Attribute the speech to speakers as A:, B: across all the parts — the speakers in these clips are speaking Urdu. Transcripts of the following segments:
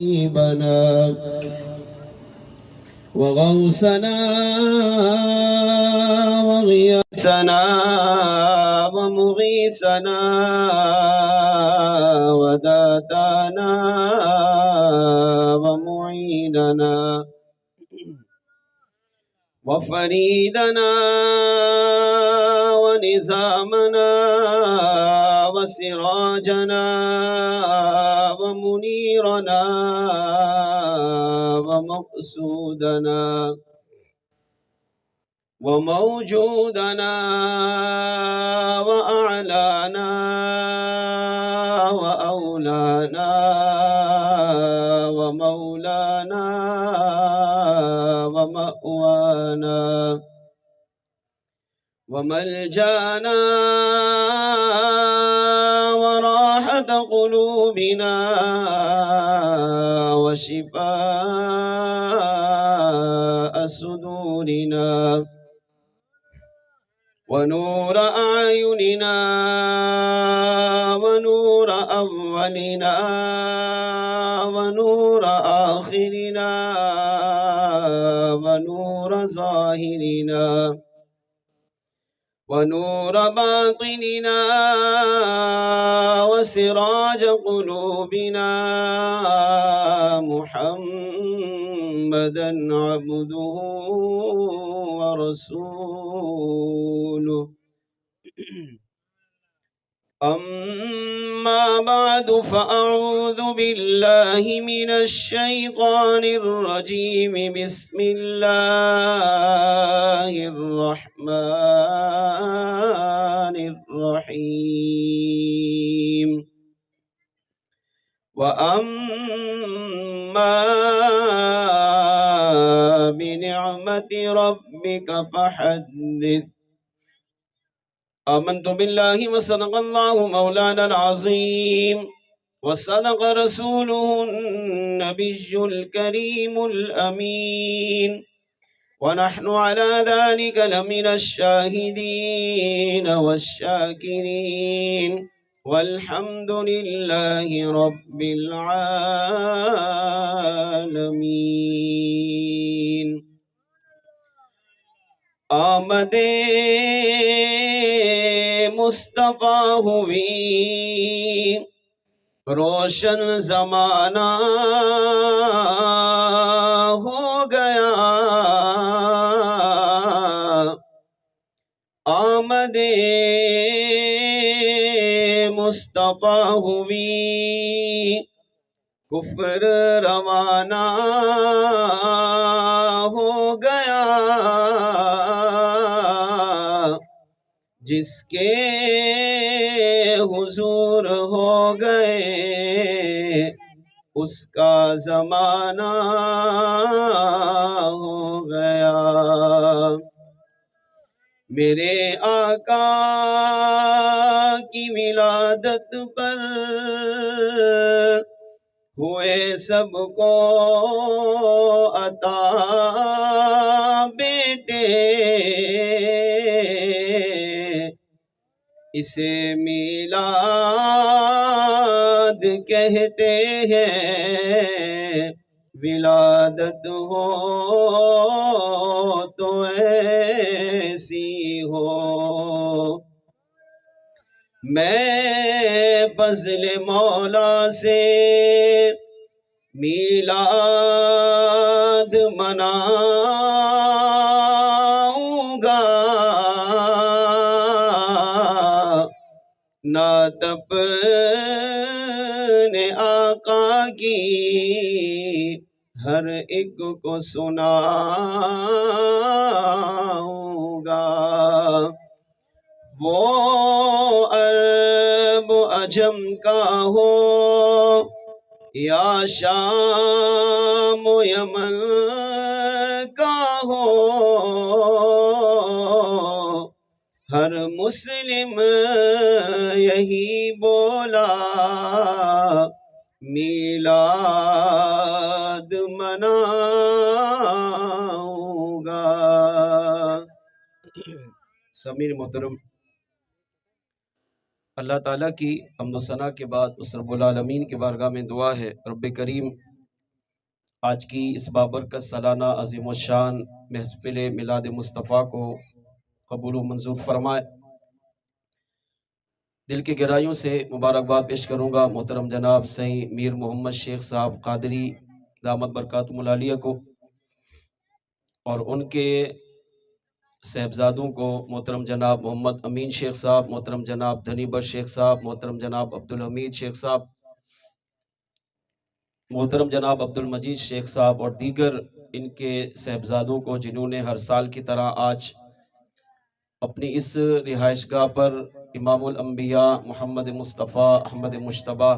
A: حبيبنا وغوثنا وغياثنا ومغيثنا وداتنا ومعيننا وفريدنا ونظامنا وسراجنا ومنيرنا ومقصودنا وموجودنا وأعلانا وأولانا ومولانا ومأوانا وملجانا وراحة قلوبنا وشفاء صدورنا ونور أعيننا ونور أولنا ونور آخرنا ونور ظاهرنا ونور باطننا وسراج قلوبنا محمدا عبده ورسوله أما بعد فأعوذ بالله من الشيطان الرجيم بسم الله الرحمن الرحيم وأما بنعمة ربك فحدث آمنت بالله وصدق الله مولانا العظيم وصدق رسوله النبي الكريم الأمين ونحن على ذلك لمن الشاهدين والشاكرين والحمد لله رب العالمين آمد مصطفیٰ ہوئی روشن زمانہ ہو گیا آمد مصطفیٰ ہوئی کفر روانہ ہو گیا جس کے حضور ہو گئے اس کا زمانہ ہو گیا میرے آقا کی ولادت پر ہوئے سب کو عطا بیٹے اسے میلاد کہتے ہیں ولادت ہو تو ایسی ہو میں فضل مولا سے میلاد مناؤں گا نعت اپنے آقا کی ہر ایک کو سناؤں گا وہ عرب و عجم کا ہو یا شام و یمن کا ہو ہر مسلم یہی بولا میلاد مناؤں گا سمیر محترم اللہ تعالیٰ کی حمد و ثنا کے بعد اس رب العالمین کی بارگاہ میں دعا ہے رب کریم آج کی اس بابرکت سالانہ عظیم الشان محفل میلاد مصطفیٰ کو قبول و منظور فرمائے۔ دل کی گہرائیوں سے مبارکباد پیش کروں گا محترم جناب سید میر محمد شیخ صاحب قادری دامت برکاتہم العالیہ کو، اور ان کے صاحبزادوں کو، محترم جناب محمد امین شیخ صاحب، محترم جناب دھنی بخش شیخ صاحب، محترم جناب عبدالحمید شیخ صاحب، محترم جناب عبدالمجید شیخ صاحب، اور دیگر ان کے صاحبزادوں کو جنہوں نے ہر سال کی طرح آج اپنی اس رہائش گاہ پر امام الانبیاء محمد مصطفیٰ احمد مجتبیٰ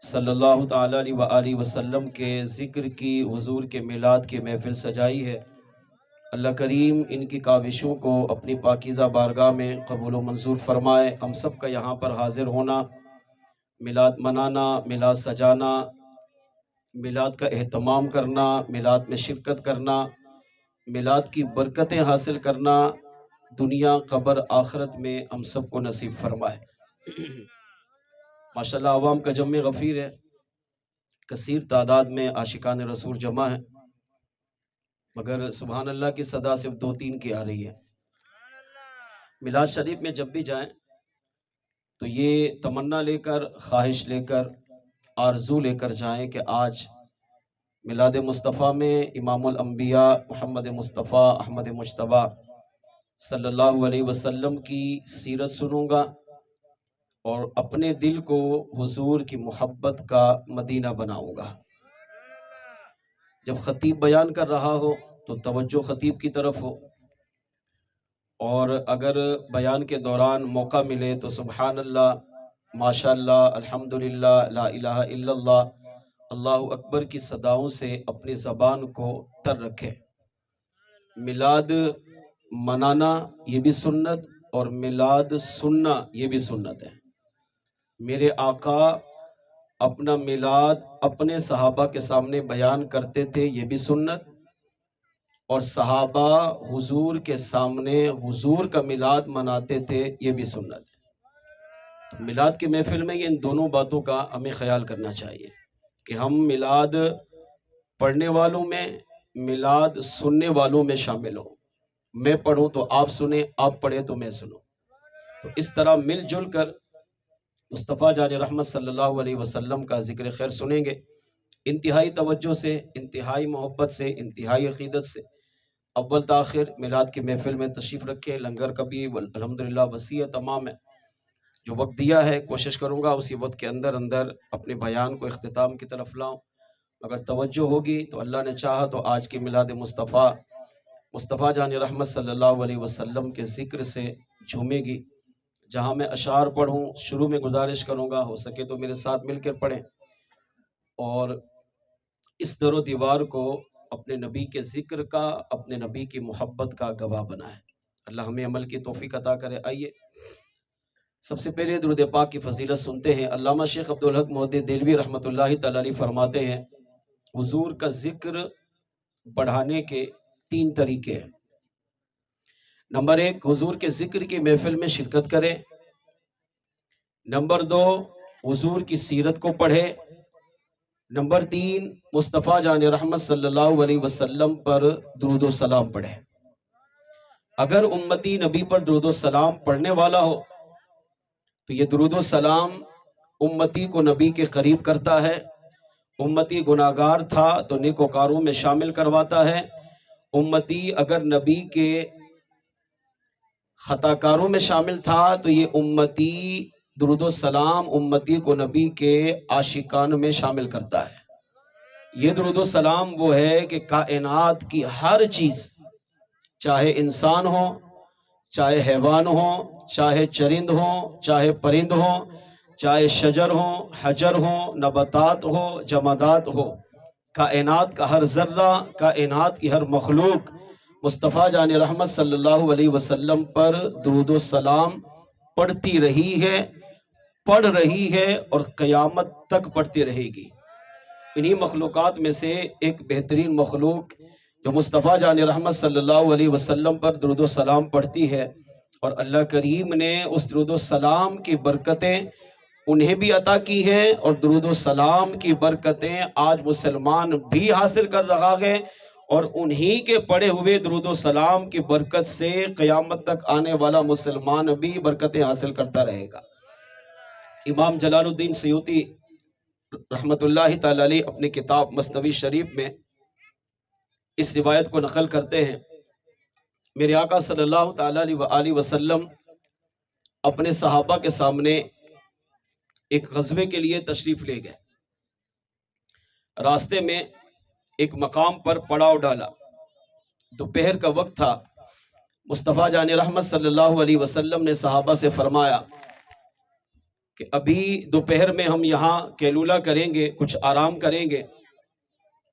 A: صلی اللہ تعالی علیہ وآلہ وسلم کے ذکر کی، حضور کے میلاد کی محفل سجائی ہے۔ اللہ کریم ان کی کاوشوں کو اپنی پاکیزہ بارگاہ میں قبول و منظور فرمائے۔ ہم سب کا یہاں پر حاضر ہونا، میلاد منانا، میلاد سجانا، میلاد کا اہتمام کرنا، میلاد میں شرکت کرنا، میلاد کی برکتیں حاصل کرنا، دنیا قبر آخرت میں ہم سب کو نصیب فرمائے۔ ماشاءاللہ عوام کا جمع غفیر ہے، کثیر تعداد میں عاشقان رسول جمع ہیں، مگر سبحان اللہ کی صدا صرف 2-3 کی آ رہی ہے۔ میلاد شریف میں جب بھی جائیں تو یہ تمنا لے کر، خواہش لے کر، آرزو لے کر جائیں کہ آج میلاد مصطفیٰ میں امام الانبیاء محمد مصطفیٰ احمد مجتبیٰ صلی اللہ علیہ وسلم کی سیرت سنوں گا اور اپنے دل کو حضور کی محبت کا مدینہ بناؤں گا۔ جب خطیب بیان کر رہا ہو تو توجہ خطیب کی طرف ہو، اور اگر بیان کے دوران موقع ملے تو سبحان اللہ، ماشاء اللہ، الحمدللہ، لا الہ الا اللہ، اللہ اکبر کی صداؤں سے اپنی زبان کو تر رکھے۔ میلاد منانا یہ بھی سنت، اور میلاد سننا یہ بھی سنت ہے۔ میرے آقا اپنا میلاد اپنے صحابہ کے سامنے بیان کرتے تھے، یہ بھی سنت، اور صحابہ حضور کے سامنے حضور کا میلاد مناتے تھے، یہ بھی سنت ہے۔ تو میلاد کی محفل میں یہ ان دونوں باتوں کا ہمیں خیال کرنا چاہیے کہ ہم میلاد پڑھنے والوں میں، میلاد سننے والوں میں شامل ہوں۔ میں پڑھوں تو آپ سنیں، آپ پڑھیں تو میں سنوں، تو اس طرح مل جل کر مصطفیٰ جان رحمت صلی اللہ علیہ وسلم کا ذکر خیر سنیں گے، انتہائی توجہ سے، انتہائی محبت سے، انتہائی عقیدت سے۔ اول تاخیر میلاد کی محفل میں تشریف رکھیں، لنگر کا بھی الحمدللہ وسیع تمام ہے۔ جو وقت دیا ہے کوشش کروں گا اسی وقت کے اندر اپنے بیان کو اختتام کی طرف لاؤں، اگر توجہ ہوگی تو اللہ نے چاہا تو آج کی میلاد مصطفیٰ جان رحمت صلی اللہ علیہ وسلم کے ذکر سے جھومے گی۔ جہاں میں اشعار پڑھوں، شروع میں گزارش کروں گا ہو سکے تو میرے ساتھ مل کر پڑھیں، اور اس در و دیوار کو اپنے نبی کے ذکر کا، اپنے نبی کی محبت کا گواہ بنائے۔ اللہ ہمیں عمل کی توفیق عطا کرے۔ آئیے سب سے پہلے درود پاک کی فضیلت سنتے ہیں۔ علامہ شیخ عبدالحق محدث دہلوی رحمۃ اللہ تعالی علیہ فرماتے ہیں، حضور کا ذکر بڑھانے کے 3 طریقے ہیں۔ نمبر 1، حضور کے ذکر کی محفل میں شرکت کرے۔ نمبر 2، حضور کی سیرت کو پڑھے۔ نمبر 3، مصطفیٰ جان رحمت صلی اللہ علیہ وسلم پر درود و سلام پڑھے۔ اگر امتی نبی پر درود و سلام پڑھنے والا ہو تو یہ درود و سلام امتی کو نبی کے قریب کرتا ہے۔ امتی گناہگار تھا تو نیکوکاروں میں شامل کرواتا ہے۔ امتی اگر نبی کے خطا کاروں میں شامل تھا تو یہ امتی درود و سلام امتی کو نبی کے عاشقان میں شامل کرتا ہے۔ یہ درود و سلام وہ ہے کہ کائنات کی ہر چیز، چاہے انسان ہو، چاہے حیوان ہو، چاہے چرند ہو، چاہے پرند ہو، چاہے شجر ہو، حجر ہو، نباتات ہو، جمادات ہو، کائنات کا ہر ذرہ، کائنات کی ہر مخلوق مصطفیٰ جان رحمت صلی اللہ علیہ وسلم پر درود و سلام پڑھتی رہی ہے، پڑھ رہی ہے، اور قیامت تک پڑھتی رہے گی۔ انہی مخلوقات میں سے ایک بہترین مخلوق جو مصطفیٰ جان رحمت صلی اللہ علیہ وسلم پر درود و سلام پڑھتی ہے، اور اللہ کریم نے اس درود و سلام کی برکتیں انہیں بھی عطا کی ہیں، اور درود و سلام کی برکتیں آج مسلمان بھی حاصل کر رہا ہے، اور انہی کے پڑھے ہوئے درود و سلام کی برکت سے قیامت تک آنے والا مسلمان بھی برکتیں حاصل کرتا رہے گا۔ امام جلال الدین سیوطی رحمت اللہ تعالی علیہ اپنی کتاب مثنوی شریف میں اس روایت کو نقل کرتے ہیں، میرے آقا صلی اللہ تعالی علیہ وآلہ وسلم اپنے صحابہ کے سامنے ایک غزوے کے لیے تشریف لے گئے۔ راستے میں ایک مقام پر پڑاؤ ڈالا، دوپہر کا وقت تھا۔ مصطفیٰ جان رحمت صلی اللہ علیہ وسلم نے صحابہ سے فرمایا کہ ابھی دوپہر میں ہم یہاں کیلولہ کریں گے، کچھ آرام کریں گے،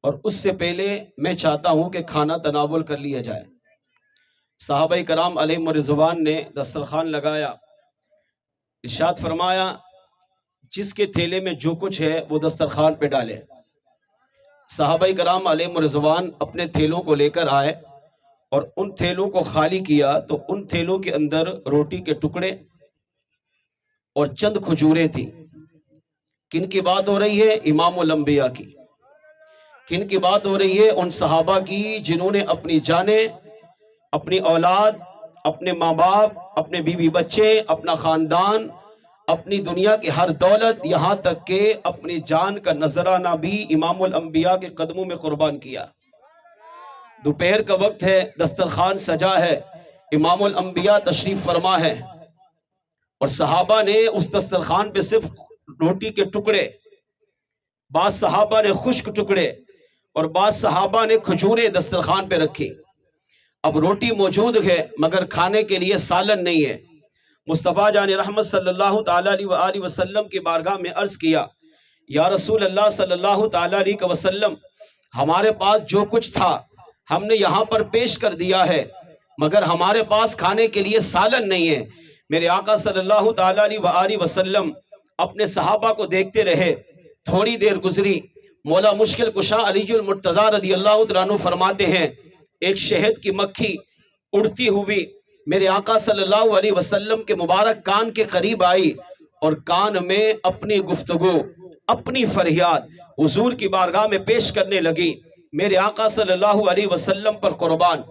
A: اور اس سے پہلے میں چاہتا ہوں کہ کھانا تناول کر لیا جائے۔ صحابہ کرام علیہم رضوان نے دسترخوان لگایا، ارشاد فرمایا جس کے تھیلے میں جو کچھ ہے وہ دسترخوان پہ ڈالے۔ صحابہ کرام علیہم رضوان اپنے تھیلوں کو لے کر آئے اور ان تھیلوں کو خالی کیا تو ان تھیلوں کے اندر روٹی کے ٹکڑے اور چند کھجوریں تھیں۔ کن کی بات ہو رہی ہے؟ امام الانبیاء کی۔ کن کی بات ہو رہی ہے؟ ان صحابہ کی جنہوں نے اپنی جانیں، اپنی اولاد، اپنے ماں باپ، اپنے بیوی بچے، اپنا خاندان، اپنی دنیا کی ہر دولت، یہاں تک کہ اپنی جان کا نذرانہ بھی امام الانبیاء کے قدموں میں قربان کیا۔ دوپہر کا وقت ہے، دسترخوان سجا ہے، امام الانبیاء تشریف فرما ہے، اور صحابہ نے اس دسترخوان پہ صرف روٹی کے ٹکڑے، بعض صحابہ نے خشک ٹکڑے اور بعض صحابہ نے کھجوریں دسترخوان پہ رکھی۔ اب روٹی موجود ہے مگر کھانے کے لیے سالن نہیں ہے۔ مصطفیٰ جان رحمت صلی اللہ تعالی علیہ وآلہ وسلم کی بارگاہ میں عرض کیا، یا رسول اللہ صلی اللہ تعالی علیہ وسلم، ہمارے پاس جو کچھ تھا ہم نے یہاں پر پیش کر دیا ہے، مگر ہمارے پاس کھانے کے لیے سالن نہیں ہے۔ میرے آقا صلی اللہ تعالی علیہ وآلہ وسلم اپنے صحابہ کو دیکھتے رہے۔ تھوڑی دیر گزری، مولا مشکل کشا علی المرتضیٰ رضی اللہ تعالیٰ عنہ فرماتے ہیں ایک شہد کی مکھی اڑتی ہوئی میرے آقا صلی اللہ علیہ وسلم کے مبارک کان کے قریب آئی اور کان میں اپنی گفتگو، اپنی فریاد حضور کی بارگاہ میں پیش کرنے لگی۔ میرے آقا صلی اللہ علیہ وسلم پر قربان،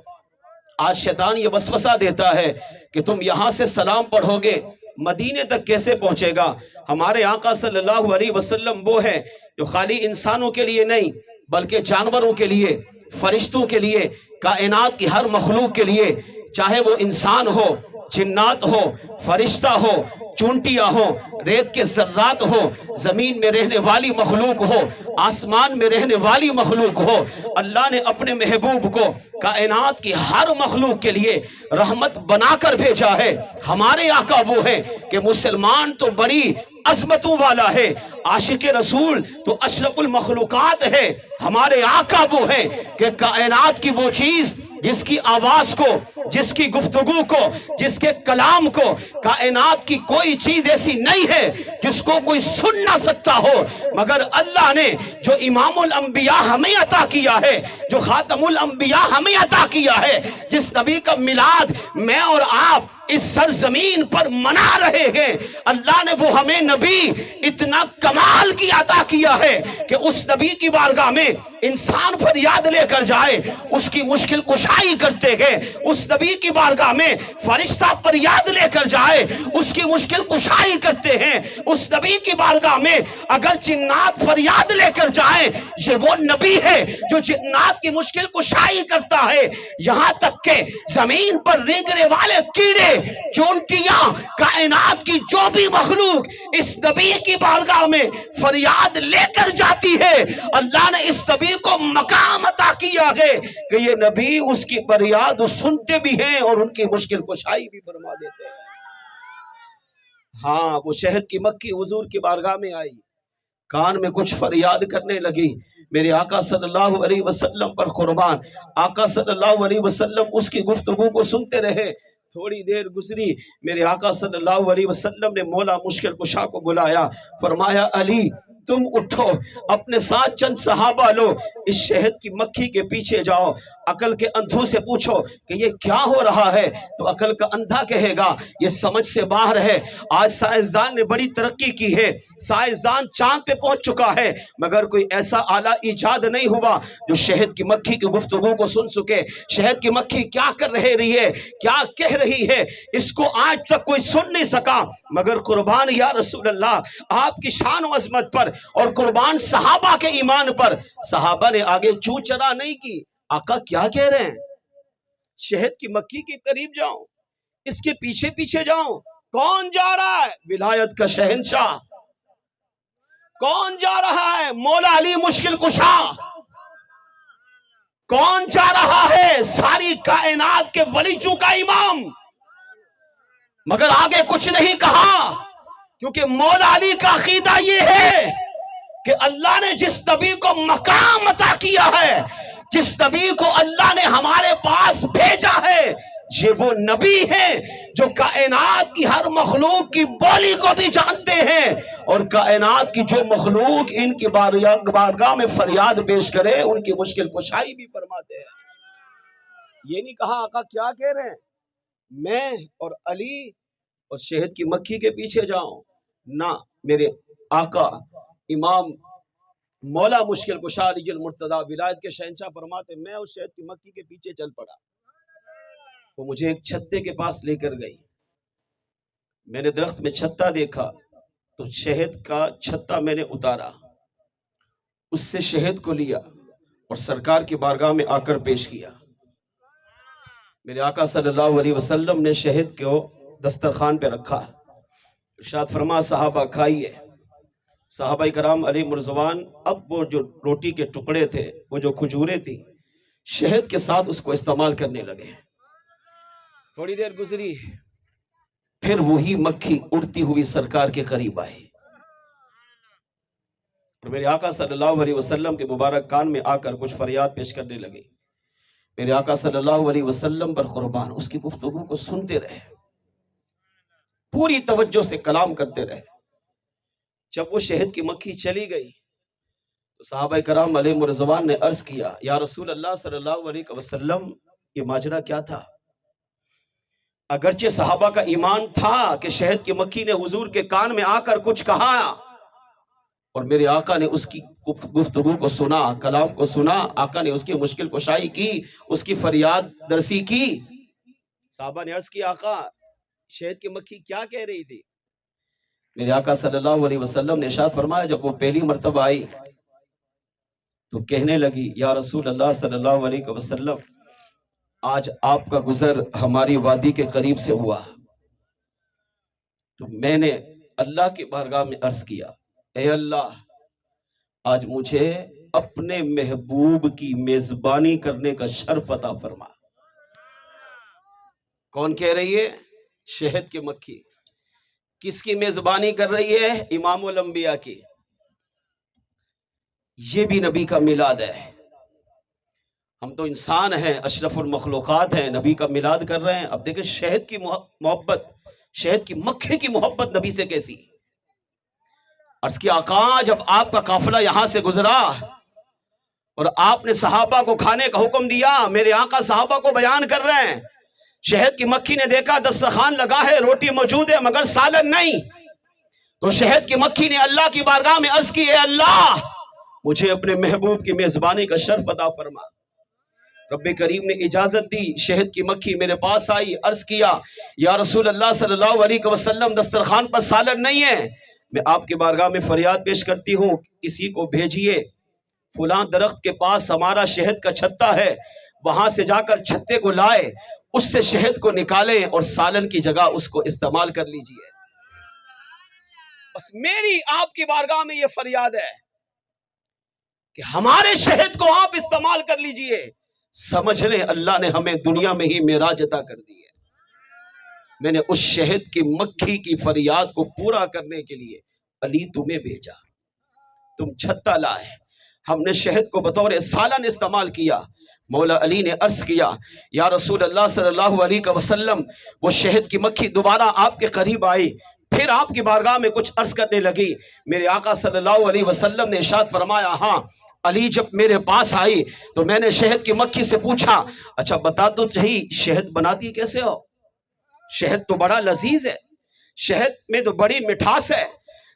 A: آج شیطان یہ وسوسہ دیتا ہے کہ تم یہاں سے سلام پڑھو گے، مدینے تک کیسے پہنچے گا؟ ہمارے آقا صلی اللہ علیہ وسلم وہ ہے جو خالی انسانوں کے لیے نہیں بلکہ جانوروں کے لیے، فرشتوں کے لیے، کائنات کی ہر مخلوق کے لیے، چاہے وہ انسان ہو، جنات ہو، فرشتہ ہو، چونٹیاں ہو، ریت کے ذرات ہو، زمین میں رہنے والی مخلوق ہو، آسمان میں رہنے والی مخلوق ہو، اللہ نے اپنے محبوب کو کائنات کی ہر مخلوق کے لیے رحمت بنا کر بھیجا ہے۔ ہمارے آقا وہ ہے کہ مسلمان تو بڑی عظمتوں والا ہے، عاشق رسول تو اشرف المخلوقات ہے۔ ہمارے آقا وہ ہے کہ کائنات کی وہ چیز جس کی آواز کو، جس کی گفتگو کو، جس کے کلام کو، کائنات کی کوئی چیز ایسی نہیں ہے جس کو کوئی سن نہ سکتا ہو، مگر اللہ نے جو امام الانبیاء ہمیں عطا کیا ہے، جو خاتم الانبیاء ہمیں عطا کیا ہے، جس نبی کا میلاد میں اور آپ اس سرزمین پر منا رہے ہیں، اللہ نے وہ ہمیں نبی اتنا کمال کی عطا کیا ہے کہ اس نبی کی بارگاہ میں انسان فریاد لے کر جائے اس کی مشکل کشائی کرتے ہیں، اس نبی کی بارگاہ میں فرشتہ فریاد لے کر جائے اس کی مشکل کشائی کرتے ہیں، اس نبی کی بارگاہ میں اگر جنات فریاد لے کر جائیں یہ وہ نبی ہے جو جنات کی مشکل کشائی کرتا ہے، یہاں تک کہ زمین پر رینگنے والے کیڑے، چونٹیاں، کائنات کی جو بھی مخلوق اس نبی کی بارگاہ میں فریاد لے کر جاتی ہے، اللہ نے اس نبی کو مقام عطا کیا ہے کہ یہ نبی اس کی فریاد سنتے بھی ہیں اور ان کی مشکل کشائی بھی فرما دیتے ہیں۔ ہاں، وہ شہد کی مکھی حضور کی بارگاہ میں آئی، کان میں کچھ فریاد کرنے لگی، میرے آقا صلی اللہ علیہ وسلم پر قربان، آقا صلی اللہ علیہ وسلم اس کی گفتگو کو سنتے رہے۔ تھوڑی دیر گزری، میرے آقا صلی اللہ علیہ وسلم نے مولا مشکل کشا کو بلایا، فرمایا علی تم اٹھو، اپنے ساتھ چند صحابہ لو، اس شہد کی مکھی کے پیچھے جاؤ، عقل کے اندھوں سے پوچھو کہ یہ کیا ہو رہا ہے، تو عقل کا اندھا کہے گا یہ سمجھ سے باہر ہے۔ آج سائنسدان نے بڑی ترقی کی ہے، سائنسدان چاند پہ پہنچ چکا ہے، مگر کوئی ایسا آلہ ایجاد نہیں ہوا جو شہد کی مکھی کی گفتگو کو سن سکے۔ شہد کی مکھی کیا کر رہی ہے، کیا کہہ رہی ہے، اس کو آج تک کوئی سن نہیں سکا، مگر قربان یا رسول اللہ آپ کی شان و عظمت پر اور قربان صحابہ کے ایمان پر، صحابہ نے آگے چوں چرا نہیں کی۔ آقا کیا کہہ رہے ہیں؟ شہد کی مکھی کے قریب جاؤں، اس کے پیچھے پیچھے جاؤں؟ کون جا رہا ہے؟ ولایت کا شہنشاہ۔ کون جا رہا ہے؟ مولا علی مشکل کشا۔ کون جا رہا ہے؟ ساری کائنات کے ولیجوں کا امام۔ مگر آگے کچھ نہیں کہا، کیونکہ مولا علی کا عقیدہ یہ ہے کہ اللہ نے جس نبی کو مقام عطا کیا ہے، جس نبی کو اللہ نے ہمارے پاس بھیجا ہے، یہ وہ نبی ہیں جو کائنات کی ہر مخلوق کی بولی کو بھی جانتے ہیں، اور کائنات کی جو مخلوق ان کی بارگاہ میں فریاد پیش کرے ان کی مشکل کشائی بھی فرماتے ہیں۔ یہ نہیں کہا آقا کیا کہہ رہے ہیں میں اور علی اور شہد کی مکھی کے پیچھے جاؤں؟ نہ، میرے آقا امام مولا مشکل کشا علی المرتضیٰ ولایت کے شہنشاہ فرماتے میں اس شہد کی مکھی کے پیچھے چل پڑا۔ وہ مجھے ایک چھتے کے پاس لے کر گئی، میں نے درخت میں چھتا دیکھا تو شہد کا چھتا میں نے اتارا، اس سے شہد کو لیا اور سرکار کی بارگاہ میں آ کر پیش کیا۔ میرے آقا صلی اللہ علیہ وسلم نے شہد کو دسترخوان پہ رکھا، ارشاد فرما صحابہ کھائیے۔ صحابہ کرام علیہ مرضوان اب وہ جو روٹی کے ٹکڑے تھے، وہ جو کھجوریں تھی، شہد کے ساتھ اس کو استعمال کرنے لگے۔ تھوڑی دیر گزری، پھر وہی مکھی اڑتی ہوئی سرکار کے قریب آئی اور میرے آقا صلی اللہ علیہ وسلم کے مبارک کان میں آ کر کچھ فریاد پیش کرنے لگے۔ میرے آقا صلی اللہ علیہ وسلم پر قربان اس کی گفتگو کو سنتے رہے، پوری توجہ سے کلام کرتے رہے۔ جب وہ شہد کی مکھی چلی گئی تو صحابہ کرام علیہ مرضوان نے عرض کیا یا رسول اللہ صلی اللہ علیہ وسلم یہ ماجرا کیا تھا؟ اگرچہ صحابہ کا ایمان تھا کہ شہد کی مکھی نے حضور کے کان میں آ کر کچھ کہا اور میرے آقا نے اس کی گفتگو کو سنا، کلام کو سنا، آقا نے اس کی مشکل کشائی کی، اس کی فریاد درسی کی۔ صحابہ نے عرض کیا آقا شہد کی مکھی کیا کہہ رہی تھی؟ میرے آقا صلی اللہ علیہ وسلم نے ارشاد فرمایا جب وہ پہلی مرتبہ آئی تو کہنے لگی یا رسول اللہ صلی اللہ علیہ وسلم آج آپ کا گزر ہماری وادی کے قریب سے ہوا، تو میں نے اللہ کی بارگاہ میں عرض کیا اے اللہ آج مجھے اپنے محبوب کی میزبانی کرنے کا شرف عطا فرما۔ کون کہہ رہی ہے؟ شہد کی مکھی۔ کس کی میزبانی کر رہی ہے؟ امام الانبیاء کی۔ یہ بھی نبی کا میلاد ہے۔ ہم تو انسان ہیں، اشرف المخلوقات ہیں، نبی کا میلاد کر رہے ہیں۔ اب دیکھیں شہد کی محبت، شہد کی مکھی کی محبت نبی سے کیسی۔ عرض کی آقا جب آپ کا قافلہ یہاں سے گزرا اور آپ نے صحابہ کو کھانے کا حکم دیا، میرے آقا صحابہ کو بیان کر رہے ہیں، شہد کی مکھی نے دیکھا دسترخوان لگا ہے، روٹی موجود ہے مگر سالن نہیں، تو شہد کی مکھی نے اللہ کی بارگاہ میں عرض کی اے اللہ مجھے اپنے محبوب کی میزبانی کا شرف عطا فرما۔ رب کریم نے اجازت دی، شہد کی مکھی میرے پاس آئی، عرض کیا یا رسول اللہ صلی اللہ علیہ وسلم دسترخوان پر سالن نہیں ہے، میں آپ کی بارگاہ میں فریاد پیش کرتی ہوں کسی کو بھیجیے فلاں درخت کے پاس ہمارا شہد کا چھتا ہے، وہاں سے جا کر چھتے کو لائے، اس سے شہد کو نکالیں اور سالن کی جگہ اس کو استعمال کر لیجئے۔ بس میری آپ کی بارگاہ میں یہ فریاد ہے کہ ہمارے شہد کو آپ استعمال کر لیجئے۔ سمجھ لیں اللہ نے ہمیں دنیا میں ہی معراج عطا کر دی ہے۔ میں نے اس شہد کی مکھی کی فریاد کو پورا کرنے کے لیے علی تمہیں بھیجا، تم چھتا لائے، ہم نے شہد کو بطور سالن استعمال کیا۔ مولا علی نے عرض کیا یا رسول اللہ صلی اللہ علیہ وسلم وہ شہد کی مکھی دوبارہ آپ کے قریب آئی، پھر آپ کی بارگاہ میں کچھ عرض کرنے لگی، میرے آقا صلی اللہ علیہ وسلم نے ارشاد فرمایا ہاں علی جب میرے پاس آئی تو میں نے شہد کی مکھی سے پوچھا اچھا بتا تو صحیح شہد بناتی کیسے ہو؟ شہد تو بڑا لذیذ ہے، شہد میں تو بڑی مٹھاس ہے،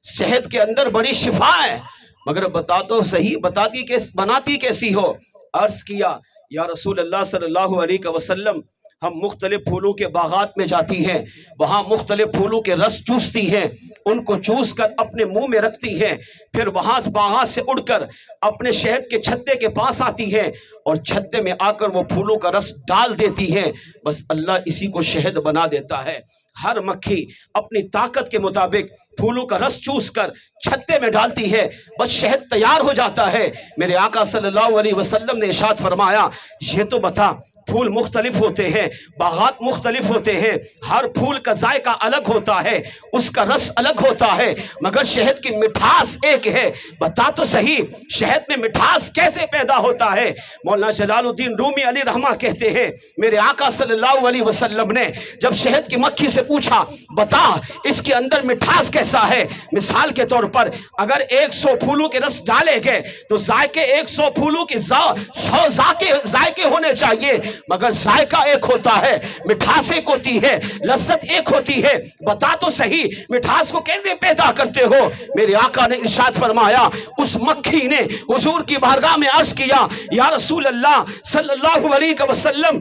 A: شہد کے اندر بڑی شفا ہے، مگر بتا تو صحیح بناتی کیسی ہو؟ عرض کیا یا رسول اللہ صلی اللہ علیہ وسلم ہم مختلف پھولوں کے باغات میں جاتی ہیں، وہاں مختلف پھولوں کے رس چوستی ہیں، ان کو چوس کر اپنے منہ میں رکھتی ہیں، پھر وہاں باغات سے اڑ کر اپنے شہد کے چھتے کے پاس آتی ہیں اور چھتے میں آ کر وہ پھولوں کا رس ڈال دیتی ہیں، بس اللہ اسی کو شہد بنا دیتا ہے۔ ہر مکھی اپنی طاقت کے مطابق پھولوں کا رس چوس کر چھتے میں ڈالتی ہے، بس شہد تیار ہو جاتا ہے۔ میرے آقا صلی اللہ علیہ وسلم نے ارشاد فرمایا یہ تو بتا پھول مختلف ہوتے ہیں، باغات مختلف ہوتے ہیں، ہر پھول کا ذائقہ الگ ہوتا ہے، اس کا رس الگ ہوتا ہے، مگر شہد کی مٹھاس ایک ہے، بتا تو صحیح شہد میں مٹھاس کیسے پیدا ہوتا ہے؟ مولانا جلال الدین رومی علیہ رحمہ کہتے ہیں میرے آقا صلی اللہ علیہ وسلم نے جب شہد کی مکھی سے پوچھا بتا اس کے اندر مٹھاس کیسا ہے، مثال کے طور پر اگر 100 پھولوں کے رس ڈالے گئے تو ذائقے 100 پھولوں کی 100 ذائقے ہونے چاہیے، مگر ذائقہ ایک ہوتا ہے، مٹھاس ایک ہوتی ہے، لذت ایک ہوتی ہے، بتا تو صحیح مٹھاس کو کیسے پیدا کرتے ہو؟ میرے آقا نے ارشاد فرمایا اس مکھی نے حضور کی بارگاہ میں عرض کیا یا رسول اللہ صلی اللہ علیہ وسلم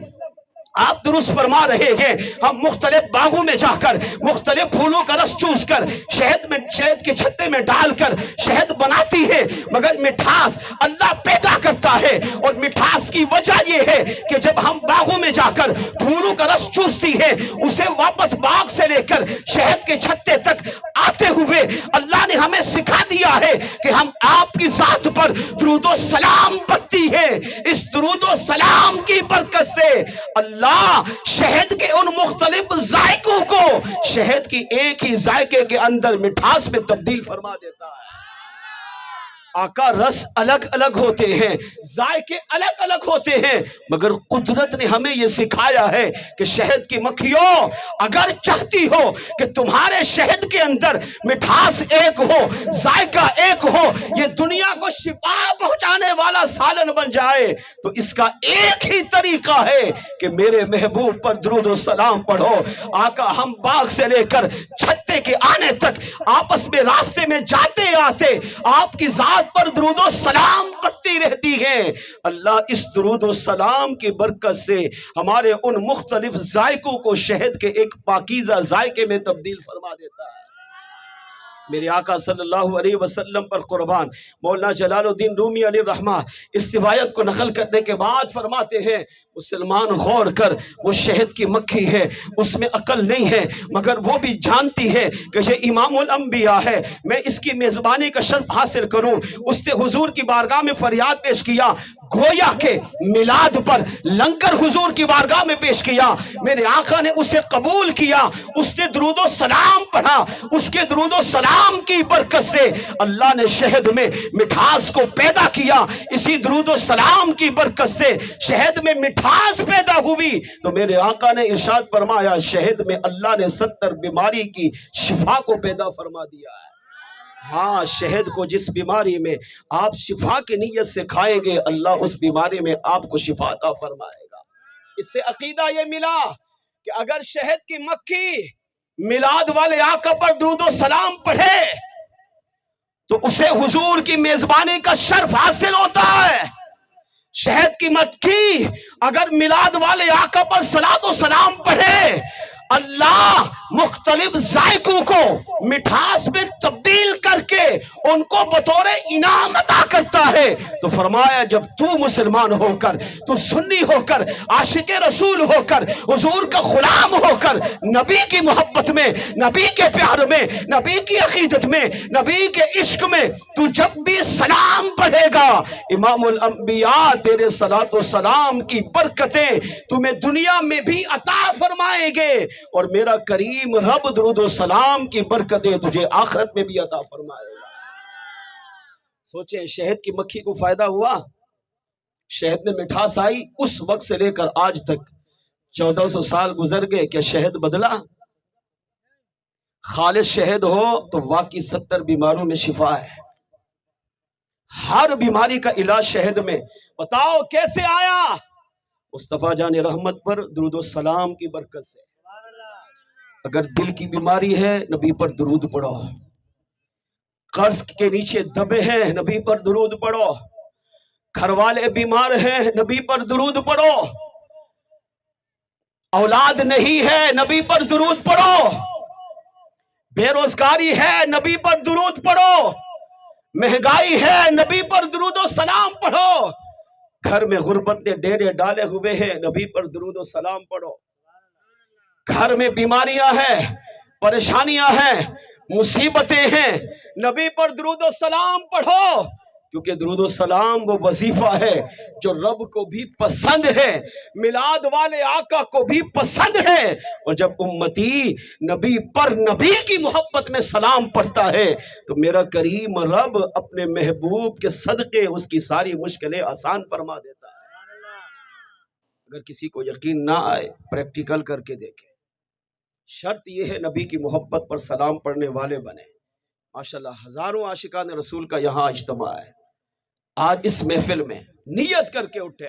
A: آپ درست فرما رہے ہیں، ہم مختلف باغوں میں جا کر مختلف پھولوں کا رس چوس کر شہد کے چھتے میں ڈال کر شہد بناتی ہے، مگر مٹھاس اللہ پیدا کرتا ہے، اور مٹھاس کی وجہ یہ ہے کہ جب ہم باغوں میں جا کر پھولوں کا رس چوستی ہے اسے واپس باغ سے لے کر شہد کے چھتے تک آتے ہوئے اللہ نے ہمیں سکھا دیا ہے کہ ہم آپ کی ذات پر درود و سلام پڑھتی ہے، اس درود و سلام کی برکت سے اللہ شہد کے ان مختلف ذائقوں کو شہد کی ایک ہی ذائقے کے اندر مٹھاس میں تبدیل فرما دیتا ہے۔ آقا رس الگ الگ ہوتے ہیں، ذائقے الگ الگ ہوتے ہیں، مگر قدرت نے ہمیں یہ سکھایا ہے کہ شہد کی مکھیوں اگر چاہتی ہو کہ تمہارے شہد کے اندر مٹھاس ایک ہو، ذائقہ ایک ہو، یہ دنیا کو شفا پہنچانے والا سالن بن جائے، تو اس کا ایک ہی طریقہ ہے کہ میرے محبوب پر درود و سلام پڑھو۔ آقا ہم باغ سے لے کر چھتے کے آنے تک آپس میں راستے میں جاتے آتے آپ کی ذات پر درود و سلام پڑھتی رہتی ہیں۔ اللہ اس درود و سلام کی برکت سے ہمارے ان مختلف ذائقوں کو شہد کے ایک پاکیزہ ذائقے میں تبدیل فرما دیتا ہے۔ میرے آقا صلی اللہ علیہ وسلم پر قربان مولانا جلال الدین رومی علیہ رحمہ اس روایت کو نقل کرنے کے بعد فرماتے ہیں مسلمان غور کر وہ شہد کی مکھی ہے، اس میں عقل نہیں ہے، مگر وہ بھی جانتی ہے کہ یہ امام الانبیاء ہے، میں اس کی میزبانی کا شرف حاصل کروں۔ اس نے حضور کی بارگاہ میں فریاد پیش کیا، گویا کہ میلاد پر لنگر حضور کی بارگاہ میں پیش کیا، میرے آقا نے اسے قبول کیا، اس نے درود و سلام پڑھا، اس کے درود و سلام کی برکت سے اللہ نے شہد میں مٹھاس کو پیدا کیا، اسی درود و سلام کی برکت سے شہد میں مٹھاس پیدا ہوئی، تو میرے آقا نے ارشاد فرمایا شہد میں اللہ نے 70 بیماری کی شفا کو پیدا فرما دیا ہے۔ ہاں شہد کو جس بیماری میں آپ شفا کی نیت سے کھائیں گے اللہ اس بیماری میں آپ کو شفا عطا فرمائے گا۔ اس سے عقیدہ یہ ملا کہ اگر شہد کی مکھی میلاد والے آقا پر درود و سلام پڑھے تو اسے حضور کی میزبانی کا شرف حاصل ہوتا ہے۔ شہد کی مکھی اگر میلاد والے آقا پر صلاۃ و سلام پڑھے اللہ مختلف ذائقوں کو مٹھاس میں تبدیل کر کے ان کو بطور انعام عطا کرتا ہے۔ تو فرمایا جب تو مسلمان ہو کر، تو سنی ہو کر، عاشق رسول ہو کر، حضور کا غلام ہو کر، نبی کی محبت میں، نبی کے پیار میں، نبی کی عقیدت میں، نبی کے عشق میں تو جب بھی سلام پڑھے گا امام الانبیاء تیرے صلاۃ و سلام کی برکتیں تمہیں دنیا میں بھی عطا فرمائیں گے، اور میرا کریم رب درود و سلام کی برکتیں تجھے آخرت میں بھی عطا فرمائے گا۔ سوچیں شہد کی مکھی کو فائدہ ہوا، شہد میں مٹھاس آئی، اس وقت سے لے کر آج تک 1400 سال گزر گئے، کیا شہد بدلا؟ خالص شہد ہو تو واقعی 70 بیماروں میں شفا ہے۔ ہر بیماری کا علاج شہد میں. بتاؤ کیسے آیا؟ مصطفیٰ جان رحمت پر درود و سلام کی برکت سے. اگر دل کی بیماری ہے نبی پر درود پڑھو. قرض کے نیچے دبے ہیں نبی پر درود پڑھو. گھر والے بیمار ہیں نبی پر درود پڑھو. اولاد نہیں ہے نبی پر درود پڑھو. بے روزگاری ہے نبی پر درود پڑھو. مہنگائی ہے نبی پر درود و سلام پڑھو. گھر میں غربت نے ڈیرے ڈالے ہوئے ہیں نبی پر درود و سلام پڑھو. گھر میں بیماریاں ہیں، پریشانیاں ہیں، مصیبتیں ہیں، نبی پر درود و سلام پڑھو. کیونکہ درود و سلام وہ وظیفہ ہے جو رب کو بھی پسند ہے، میلاد والے آقا کو بھی پسند ہے. اور جب امتی نبی پر نبی کی محبت میں سلام پڑھتا ہے تو میرا کریم رب اپنے محبوب کے صدقے اس کی ساری مشکلیں آسان فرما دیتا ہے. اگر کسی کو یقین نہ آئے پریکٹیکل کر کے دیکھے. شرط یہ ہے نبی کی محبت پر سلام پڑھنے والے بنے. ماشاءاللہ ہزاروں عاشقان رسول کا یہاں اجتماع ہے. آج اس محفل میں نیت کر کے اٹھے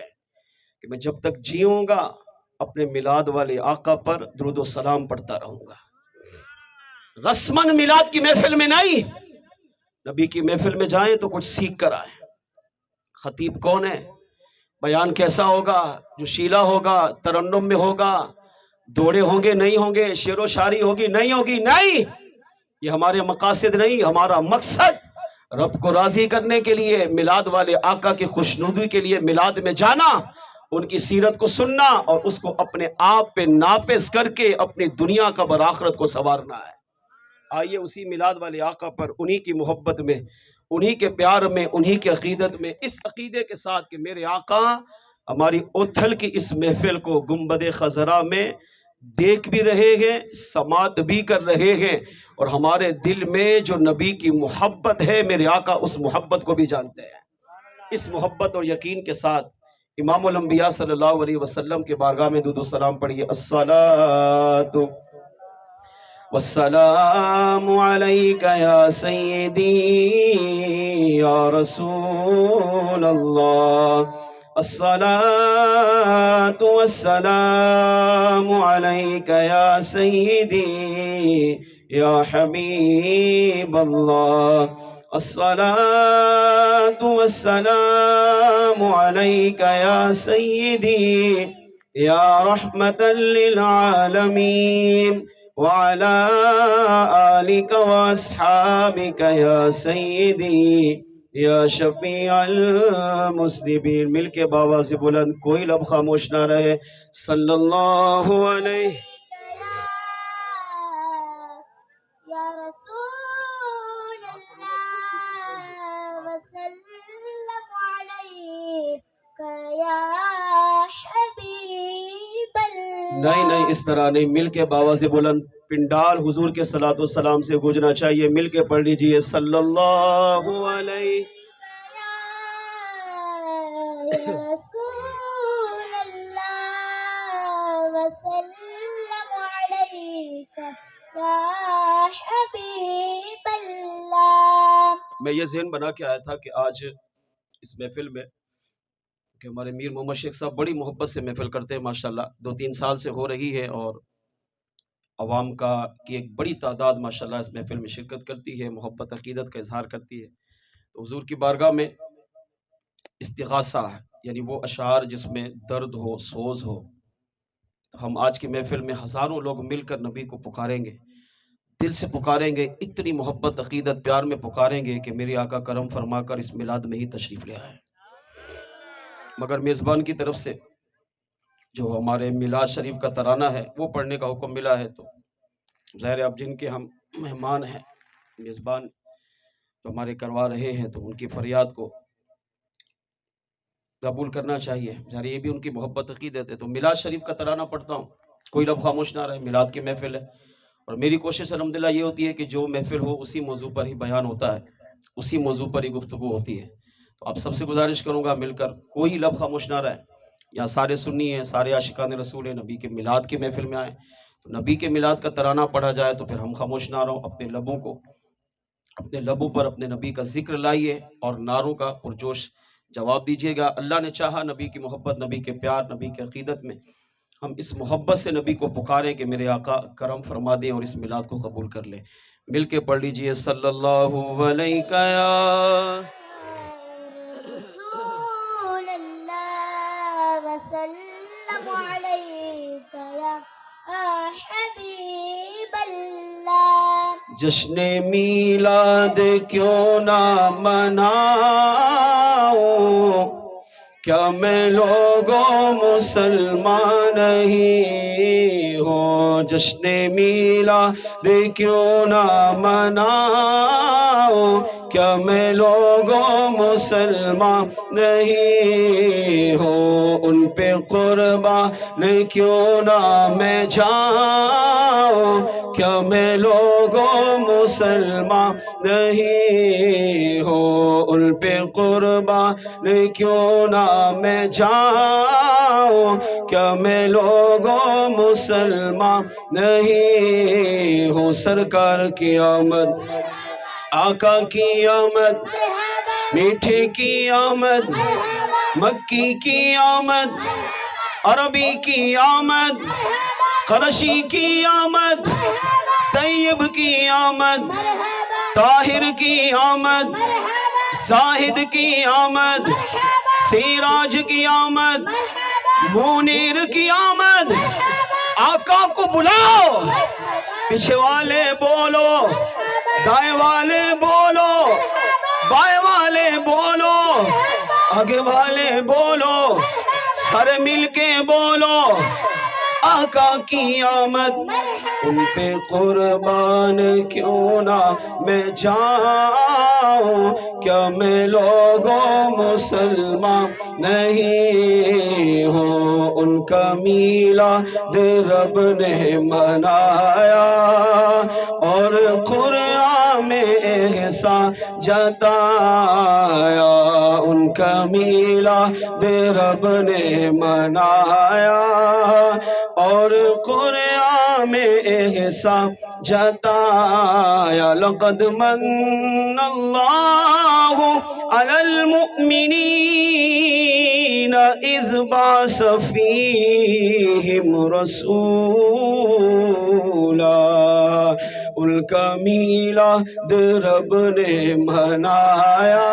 A: کہ میں جب تک جیوں گا اپنے میلاد والے آقا پر درود و سلام پڑھتا رہوں گا. رسمن میلاد کی محفل میں نہیں، نبی کی محفل میں جائیں تو کچھ سیکھ کر آئیں. خطیب کون ہے، بیان کیسا ہوگا، جو شیلا ہوگا ترنم میں ہوگا، دوڑے ہوں گے نہیں ہوں گے، شعر و شاعری ہوگی نہیں ہوگی، نہیں، یہ ہمارے مقاصد نہیں. ہمارا مقصد رب کو راضی کرنے کے لیے، میلاد والے آقا کی خوشنودی کے لیے میلاد میں جانا، ان کی سیرت کو سننا اور اس کو اپنے آپ پہ نافذ کر کے اپنی دنیا کا برآخرت کو سنوارنا ہے. آئیے اسی میلاد والے آقا پر انہی کی محبت میں، انہی کے پیار میں، انہی کے عقیدت میں، اس عقیدے کے ساتھ کہ میرے آقا ہماری اوتھل کی اس محفل کو گنبد خضرا میں دیکھ بھی رہے ہیں، سماعت بھی کر رہے ہیں، اور ہمارے دل میں جو نبی کی محبت ہے میرے آقا اس محبت کو بھی جانتے ہیں. اس محبت اور یقین کے ساتھ امام الانبیاء صلی اللہ علیہ وسلم کے بارگاہ میں درود و سلام پڑھیے. الصلاۃ والسلام علیک یا سیدی یا رسول اللہ. الصلاۃ والسلام علیک یا سیدی یا حبیب اللہ. الصلاۃ والسلام علیک یا سیدی یا رحمت للعالمین وعلى آلك واصحابك یا سیدی یا شفیع المذنبین. مل کے بابا سے بلند کوئی لب خاموش نہ رہے. صلی اللہ علیہ
B: یا رسول اللہ وسلم علیک یا حبیب اللہ.
A: نہیں اس طرح نہیں، مل کے بابا سے بلند پنڈال حضور کے صلاۃ والسلام سے گونجنا چاہیے. مل کے پڑھ لیجئے صلی اللہ علیہ
B: یا رسول اللہ وسلم علیک یا حبیب اللہ.
A: میں یہ ذہن بنا کے آیا تھا کہ آج اس محفل میں کہ ہمارے میر محمد شیخ صاحب بڑی محبت سے محفل کرتے ہیں ماشاءاللہ، 2-3 سال سے ہو رہی ہے، اور عوام کی ایک بڑی تعداد ماشاءاللہ اس محفل میں شرکت کرتی ہے، محبت عقیدت کا اظہار کرتی ہے. تو حضور کی بارگاہ میں استغاثہ یعنی وہ اشعار جس میں درد ہو، سوز ہو، تو ہم آج کی محفل میں ہزاروں لوگ مل کر نبی کو پکاریں گے، دل سے پکاریں گے، اتنی محبت عقیدت پیار میں پکاریں گے کہ میری آقا کرم فرما کر اس میلاد میں ہی تشریف لے آئے. مگر میزبان کی طرف سے جو ہمارے میلاد شریف کا ترانہ ہے وہ پڑھنے کا حکم ملا ہے، تو ظاہر اب جن کے ہم مہمان ہیں، میزبان جو ہمارے کروا رہے ہیں، تو ان کی فریاد کو قبول کرنا چاہیے. ظاہر یہ بھی ان کی محبت عقیدت ہے. تو میلاد شریف کا ترانہ پڑھتا ہوں، کوئی لب خاموش نہ رہے. میلاد کی محفل ہے اور میری کوشش الحمدللہ یہ ہوتی ہے کہ جو محفل ہو اسی موضوع پر ہی بیان ہوتا ہے، اسی موضوع پر ہی گفتگو ہوتی ہے. تو آپ سب سے گزارش کروں گا مل کر کوئی لب خاموش نہ رہے. یہاں سارے سنی ہیں، سارے عاشقان رسول ہیں، نبی کے میلاد کی محفل میں آئے تو نبی کے میلاد کا ترانہ پڑھا جائے تو پھر ہم خاموش نہ رہو، اپنے لبوں کو اپنے لبوں پر اپنے نبی کا ذکر لائیے اور نعروں کا پرجوش جواب دیجیے گا۔ اللہ نے چاہا نبی کی محبت، نبی کے پیار، نبی کے عقیدت میں ہم اس محبت سے نبی کو پکاریں کہ میرے آقا کرم فرما دیں اور اس میلاد کو قبول کر لیں۔ مل کے پڑھ لیجئے صلی اللہ علیہ
B: رسول اللہ وسلم علیک یا حبیب اللہ۔
A: جشن میلاد کیوں نہ مناؤں، کیا میں لوگوں مسلمان نہیں ہوں؟ جشن میلاد کیوں نہ مناؤں، کیا میں لوگوں مسلمان نہیں ہوں؟ ان پہ قربان کیوں نہ میں جاؤں، کیا میں لوگوں مسلمان نہیں ہوں؟ ان پہ قربان کیوں نہ میں جاؤں، کیا میں لوگوں مسلمان نہیں ہوں؟ سرکار کی آمد، آقا کی آمد، میٹھے کی آمد، مکی کی آمد، عربی کی آمد، قرشی کی آمد، طیب کی آمد، طاہر کی آمد، زاہد کی آمد، سیراج کی آمد، منیر کی آمد۔ آقا کو بلاؤ، پیچھے والے بولو، دائیں والے بولو، بائیں والے بولو، آگے والے بولو، سارے مل کے بولو، آقا کی آمد۔ ان پہ قربان کیوں نہ میں جاؤں، کیا میں لوگوں مسلمان نہیں ہوں؟ ان کا میلاد رب نے منایا اور قرآن میں احسان جتایا۔ ان کا میلاد رب نے منایا اور قرآن میں احسان جتایا۔ لقد من اللہ علی المؤمنین اذ بعث فیہم رسولا۔ ان کا میلاد رب نے منایا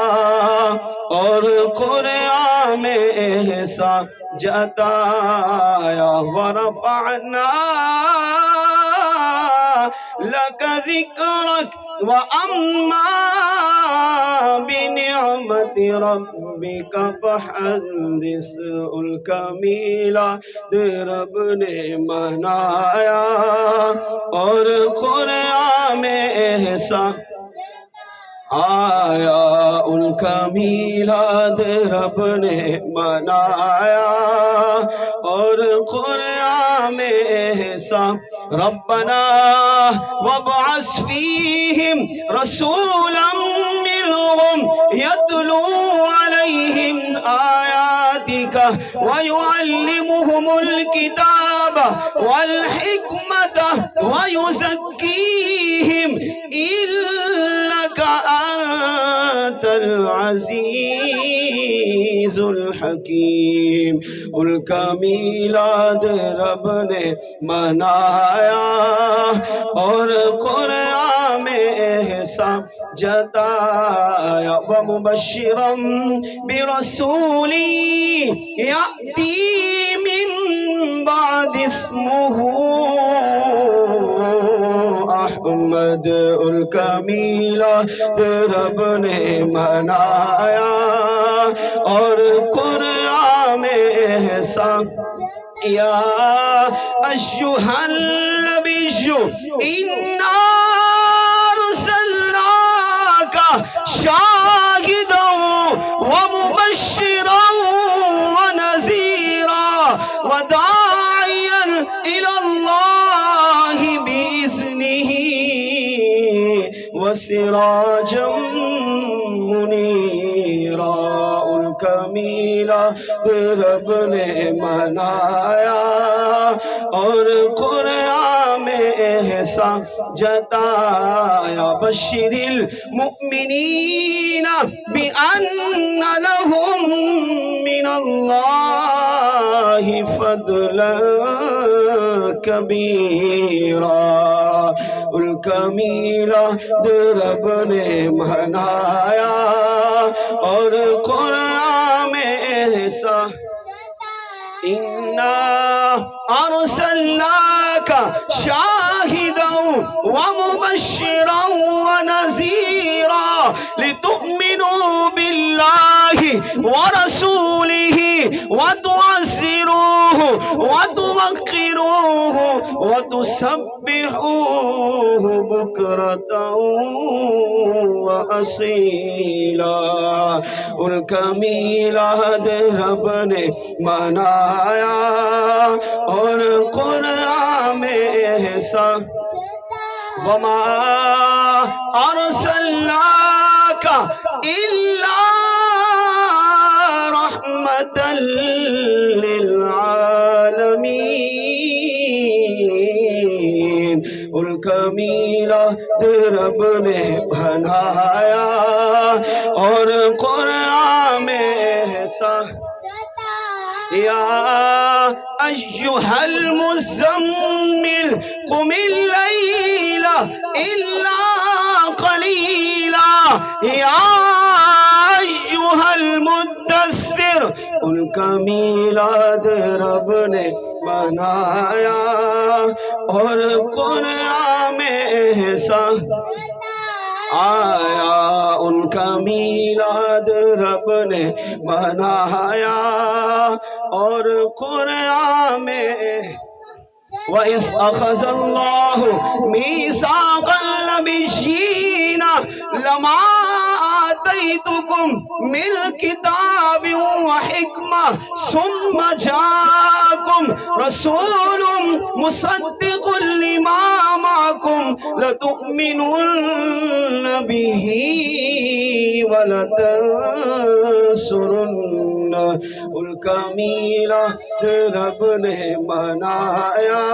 A: اور قرآن میں احسان جتایا۔ ورفعنا لك ذكرك وأما بنعمة ربك فحدث۔ ان کا میلاد رب نے منایا اور قرآن میں احسان آیا۔ ان کا میلاد رب نے منایا اور قرآن میں احسان۔ ربنا وابعث فیہم رسولا منہم یتلو علیہم آیاتک ویعلمہم الکتاب والحکمت ویزکیہم انک انت العزیز الحکیم۔ ان کا میلاد رب نے منایا اور قرآن میں احسان جتایا۔ ومبشرا برسول یأتی من بعد اسمہ احمد۔ ان کا میلاد رب نے منایا اور قرآن میں احسان۔ یا ایھا النبی انا ارسلناک شاہدا ومبشرا ونذیرا وداعیا الی اللہ بإذنہ وسراجا منیرا۔ ان کا میلاد میلاد رب نے منایا اور قرآن میں احسان جتایا بشر المؤمنین بأن لهم من اللہ فضلا کبیرا ان کا میلاد رب نے منایا اور قرآن میں احسان اِنَّا أَرْسَلْنَاكَ شَاهِدًا وَمُبَشِّرًا وَنَذِيرًا لِتُؤْمِنُوا بِاللَّهِ وَرَسُولِهِ وَتُعَزِّرُوهُ وَتُوَقِّرُوهُ وَتُسَبِّحُوهُ بُكْرَةً وَأَصِيلًا ان کا میلاد رب نے منایا اور قرآن میں احسان وما ارسلناک الا رحمة للعالمین ان کا میلاد رب نے بنایا اور قرآن میں احسان یا ایہا المزمل قم اللیل الا قلیلا یا ایہا المدثر ان کا میلاد رب نے منایا اور قرآن میں احسان آیا ان کا میلاد رب نے منایا اور قرآن میں وَإِذْ أَخَذَ اللَّهُ مِيثَاقَ النَّبِيِّينَ لَمَا آتَيْتُكُم مِّن كِتَابٍ وَحِكْمَةٍ ثُمَّ جَاءَكُمْ رَسُولٌ مُصَدِّقٌ لِّمَا مَعَكُمْ لَتُؤْمِنُنَّ بِهِ وَلَتَنصُرُنَّ ان کا میلاد رب نے منایا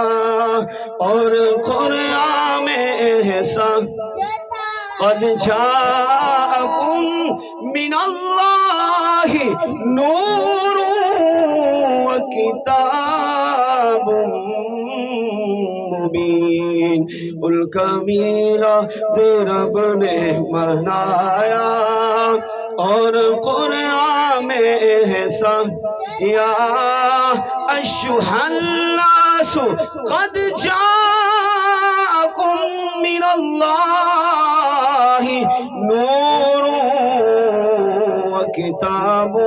A: اور قرآن میں احسان قد جاءکم من اللہ نور وکتاب مبین ان کا میلاد رب نے منایا اور قرآن میں احسان یا ایہا الناس قد جاءکم من اللہ نور وکتاب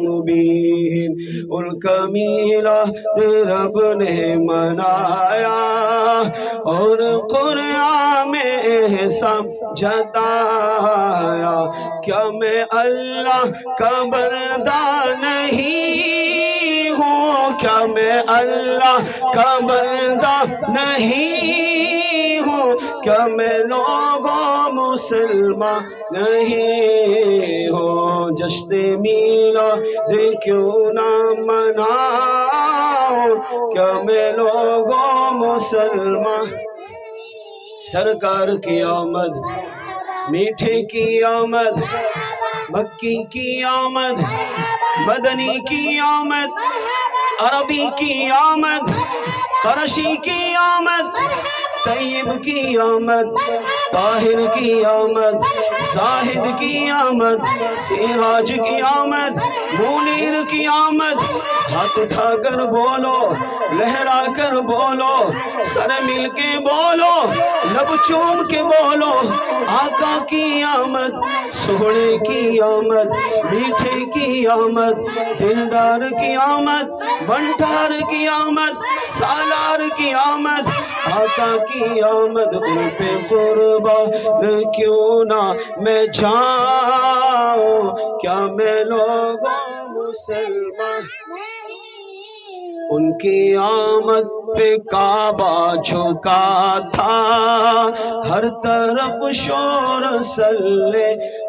A: مبین ان کا میلاد رب نے منایا اور قرآن میں احسان جتایا کیا میں اللہ کا بندہ نہیں ہوں کیا میں اللہ کا بندہ نہیں ہوں کیا میں لوگوں مسلمان نہیں ہوں جشن میلاد کیوں نہ مناؤں کیا میں لوگوں مسلمان سرکار کی آمد میٹھے کی آمد مکی کی آمد مدنی کی آمد عربی کی آمد قرشی کی آمد طیب کی آمد طاہر کی آمد زاہد کی آمد سراج کی آمد منیر کی آمد ہاتھ اٹھا کر بولو لہرا کر بولو سر مل کے بولو لب چوم کے بولو آقا کی آمد سونے کی آمد میٹھے کی آمد دلدار کی آمد بنٹار کی آمد سالار کی آمد آقا کی آمد ان پہ قربان کیوں نہ میں جاؤں کیا میں لوگوں مسلمان ان کی آمد پہ کعبہ جھکا تھا ہر طرف شور صلی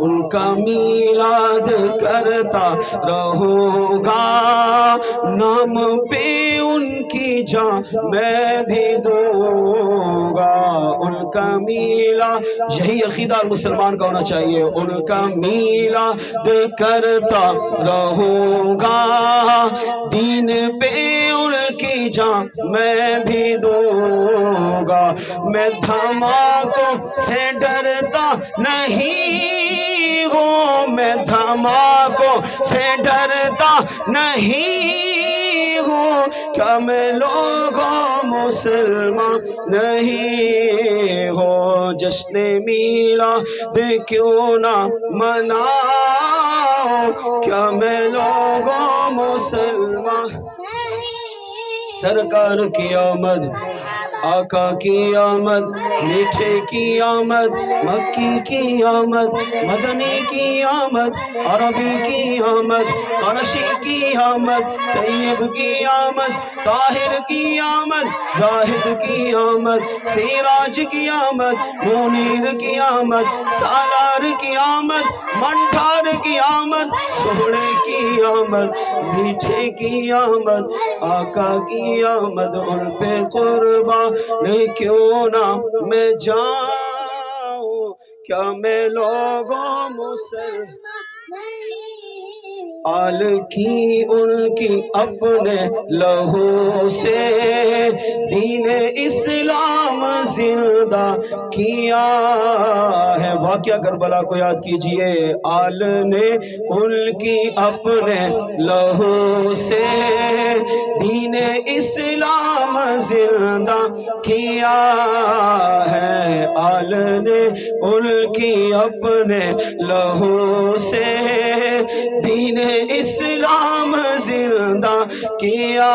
A: ان کا میلاد کرتا رہوں گا، نام پہ ان کی جان میں بھی دوں گا، ان کا میلاد، یہی عقیدہ مسلمان کا ہونا چاہیے، ان کا میلاد کرتا رہوں گا، دین پہ ان کی جان میں بھی دوں گا، میں دھماکوں سے ڈرتا نہیں ہوں، میں دھماکوں سے ڈرتا نہیں ہوں، کیا میں لوگوں مسلمان نہیں ہوں، جشن میلاد کیوں نہ مناؤں، کیا میں لوگوں مسلمان، سرکار کی آمد، آقا کی آمد، میٹھے کی آمد، مکی کی آمد، مدنی کی آمد، عربی کی آمد، قرشی کی آمد، طیب کی آمد، طاہر کی آمد، زاہد کی آمد، سراج کی آمد، منیر کی آمد، سالار کی آمد، منٹھار کی آمد، سوڑے کی آمد، میٹھے کی آمد، آقا کی آمد، ان پہ قربان کیوں نہ میں جاؤں، کیا میں لوگوں مسلمان، آل کی ان کی اپنے لہو سے دین اسلام زندہ کیا ہے، واقعہ کربلا کو یاد کیجئے، آل نے ان کی اپنے لہو سے دین اسلام زندہ کیا ہے، آل نے ان کی اپنے لہو سے دین اسلام زندہ کیا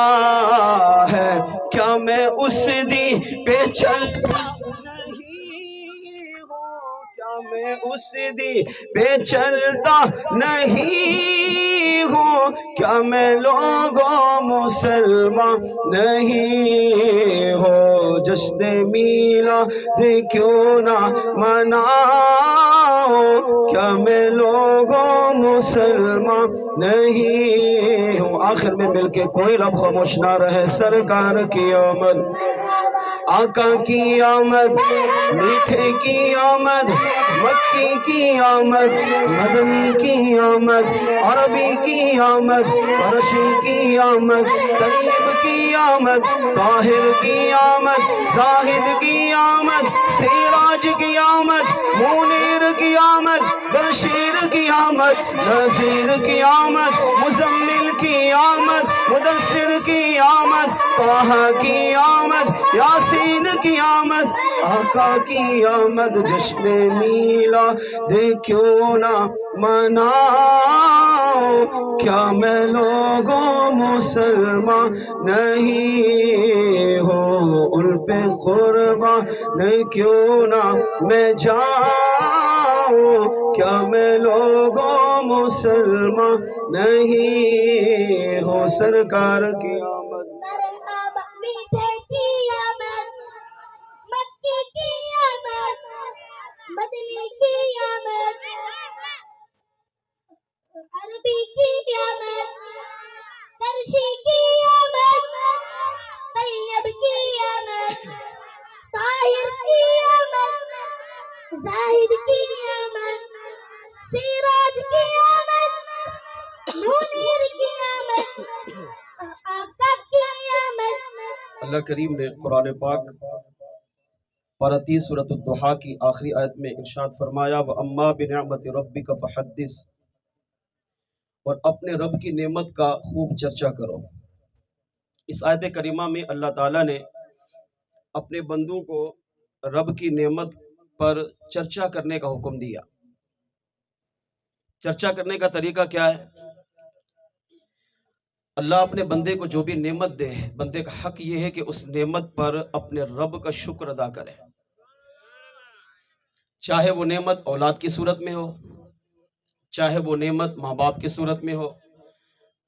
A: ہے، کیا میں اس دین پہ چلتا نہیں ہوں، کیا میں اس دین پہ چلتا نہیں ہوں، کیا میں لوگوں مسلمان نہیں ہو، جشن میلاد کیوں نہ مناؤں، کیا میں لوگوں مسلمان نہیں ہوں، آخر میں مل کے کوئی لب خاموش نہ رہے، سرکار کی آمد، آقا کی آمد، میٹھے کی آمد، مکی کی آمد، مدنی کی آمد، عربی کی آمد، قرشی کی آمد، طیب کی آمد، طاہر کی آمد، زاہد کی آمد، سراج کی آمد، منیر کی آمد، بشیر کی آمد، نذیر کی آمد، مزمل کی آمد، مدثر کی آمد، طہ کی آمد، یاسین کی آمد، آقا کی آمد، جشن میلاد کیوں نہ مناؤں، کیا میں لوگوں مسلمان نہیں ہوں، ان پہ قربان کیوں نہ میں جاؤں، کیا میں لوگوں مسلمان نہیں ہوں، سرکار کی آمد،
B: مرحبا میٹھے کی آمد، مکی کی آمد، مدنی کی آمد، عربی کی آمد، قرشی کی آمد، طیب کی آمد، طاہر کی آمد، زاہد کی آمد، سراج کی آمد، منیر کی آمد، آقا کی آمد۔
A: اللہ کریم نے قرآن پاک پارہ 30 سورۃ الضحیٰ کی آخری آیت میں ارشاد فرمایا وَأَمَّا بِنِعْمَتِ رَبِّكَ فَحَدِّثْ، اور اپنے رب کی نعمت کا خوب چرچا کرو۔ اس آیت کریمہ میں اللہ تعالیٰ نے اپنے بندوں کو رب کی نعمت پر چرچا کرنے کا حکم دیا۔ چرچا کرنے کا طریقہ کیا ہے؟ اللہ اپنے بندے کو جو بھی نعمت دے، بندے کا حق یہ ہے کہ اس نعمت پر اپنے رب کا شکر ادا کرے، چاہے وہ نعمت اولاد کی صورت میں ہو، چاہے وہ نعمت ماں باپ کی صورت میں ہو،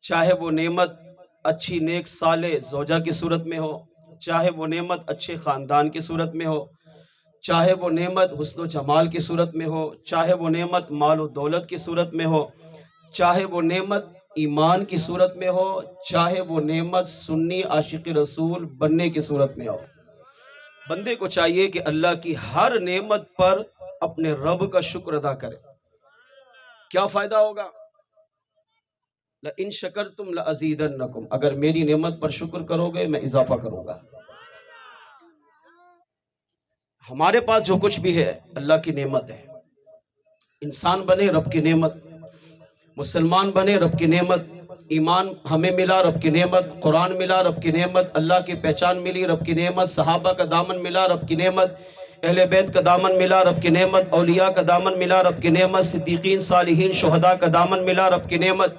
A: چاہے وہ نعمت اچھی نیک صالح زوجہ کی صورت میں ہو، چاہے وہ نعمت اچھے خاندان کی صورت میں ہو، چاہے وہ نعمت حسن و جمال کی صورت میں ہو، چاہے وہ نعمت مال و دولت کی صورت میں ہو، چاہے وہ نعمت ایمان کی صورت میں ہو، چاہے وہ نعمت سنی عاشق رسول بننے کی صورت میں ہو۔ بندے کو چاہیے کہ اللہ کی ہر نعمت پر اپنے رب کا شکر ادا کرے۔ کیا فائدہ ہوگا؟ لَإِن شَكَرْتُمْ لَأَزِيدَنَّكُمْ، اگر میری نعمت پر شکر کرو گے میں اضافہ کروں گا۔ ہمارے پاس جو کچھ بھی ہے اللہ کی نعمت ہے۔ انسان بنے رب کی نعمت، مسلمان بنے رب کی نعمت، ایمان ہمیں ملا رب کی نعمت، قرآن ملا رب کی نعمت، اللہ کی پہچان ملی رب کی نعمت، صحابہ کا دامن ملا رب کی نعمت، اہل بیت کا دامن ملا رب کی نعمت، اولیاء کا دامن ملا رب کی نعمت، صدیقین صالحین شہداء کا دامن ملا رب کی نعمت،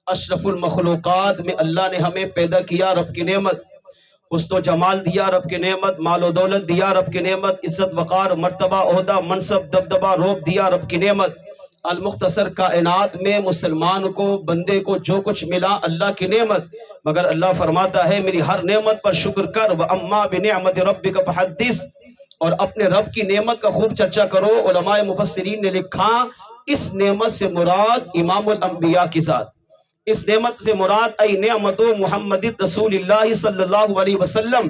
A: اشرف المخلوقات میں اللہ نے ہمیں پیدا کیا رب کی نعمت، حسن و جمال دیا رب کی نعمت، مال و دولت دیا رب کی نعمت، عزت وقار مرتبہ عہدہ منصب دبدبہ روب دیا رب کی نعمت۔ المختصر کائنات میں مسلمان کو بندے کو جو کچھ ملا اللہ کی نعمت، مگر اللہ فرماتا ہے میری ہر نعمت پر شکر کر، وَأَمَّا بِنِعْمَتِ رَبِّكَ فَحَدِّثْ، اور اپنے رب کی نعمت کا خوب چرچا کرو۔ علماء مفسرین نے لکھا اس نعمت سے مراد امام الانبیاء کی ذات، اس نعمت سے مراد ای نعمت محمد رسول اللہ صلی اللہ علیہ وسلم۔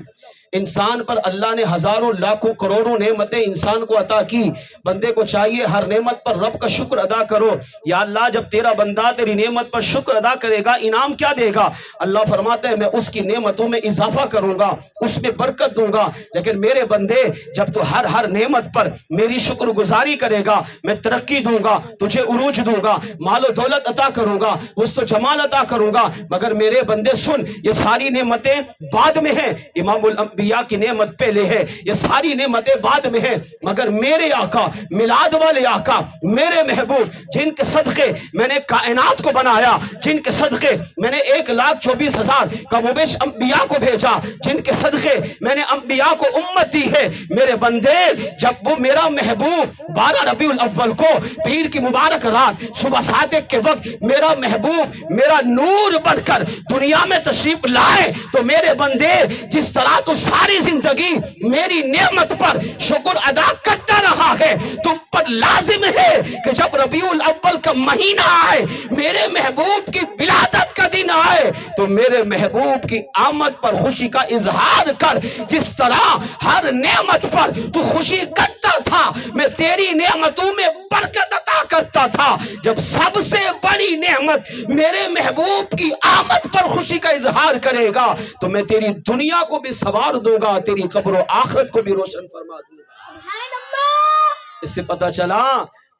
A: انسان پر اللہ نے ہزاروں لاکھوں کروڑوں نعمتیں انسان کو عطا کی، بندے کو چاہیے ہر نعمت پر رب کا شکر ادا کرو۔ یا اللہ جب تیرا بندہ تیری نعمت پر شکر ادا کرے گا انعام کیا دے گا؟ اللہ فرماتا ہے میں اس کی نعمتوں میں اضافہ کروں گا، اس میں برکت دوں گا۔ لیکن میرے بندے جب تو ہر نعمت پر میری شکر گزاری کرے گا میں ترقی دوں گا، تجھے عروج دوں گا، مال و دولت عطا کروں گا، حسن و جمال عطا کروں گا، مگر میرے بندے سن یہ ساری نعمتیں بعد میں ہیں، امام الانبیاء کی نعمت پہلے ہے، یہ ساری نعمتیں بعد میں ہیں، مگر میرے آقا میلاد والے آقا میرے محبوب جن کے صدقے میں نے کائنات کو بنایا، جن کے صدقے میں نے 1,24,000 کموبیش انبیاء کو بھیجا، جن کے صدقے میں نے انبیاء کو امت دی ہے، میرے بندے جب وہ میرا محبوب 12 ربیع الاول کو پیر کی مبارک رات صبح صادق کے وقت میرا محبوب میرا نور بن کر دنیا میں تشریف لائے تو میرے بندے جس طرح تو ساری زندگی میری نعمت پر شکر ادا کرتا رہا ہے، تم پر لازم ہے کہ جب ربیع الاول کا مہینہ آئے، میرے محبوب کی ولادت کا دن آئے تو میرے محبوب کی آمد پر خوشی کا اظہار کر۔ جس طرح ہر نعمت پر تو خوشی کرتا تھا میں تیری نعمتوں میں برکت عطا کرتا تھا، جب سب سے بڑی نعمت میرے محبوب کی آمد پر خوشی کا اظہار کرے گا تو میں تیری دنیا کو بھی سوار دوں گا، تیری قبر و آخرت کو بھی روشن فرما دوں گا۔
B: سبحان اللہ۔
A: اس سے پتہ چلا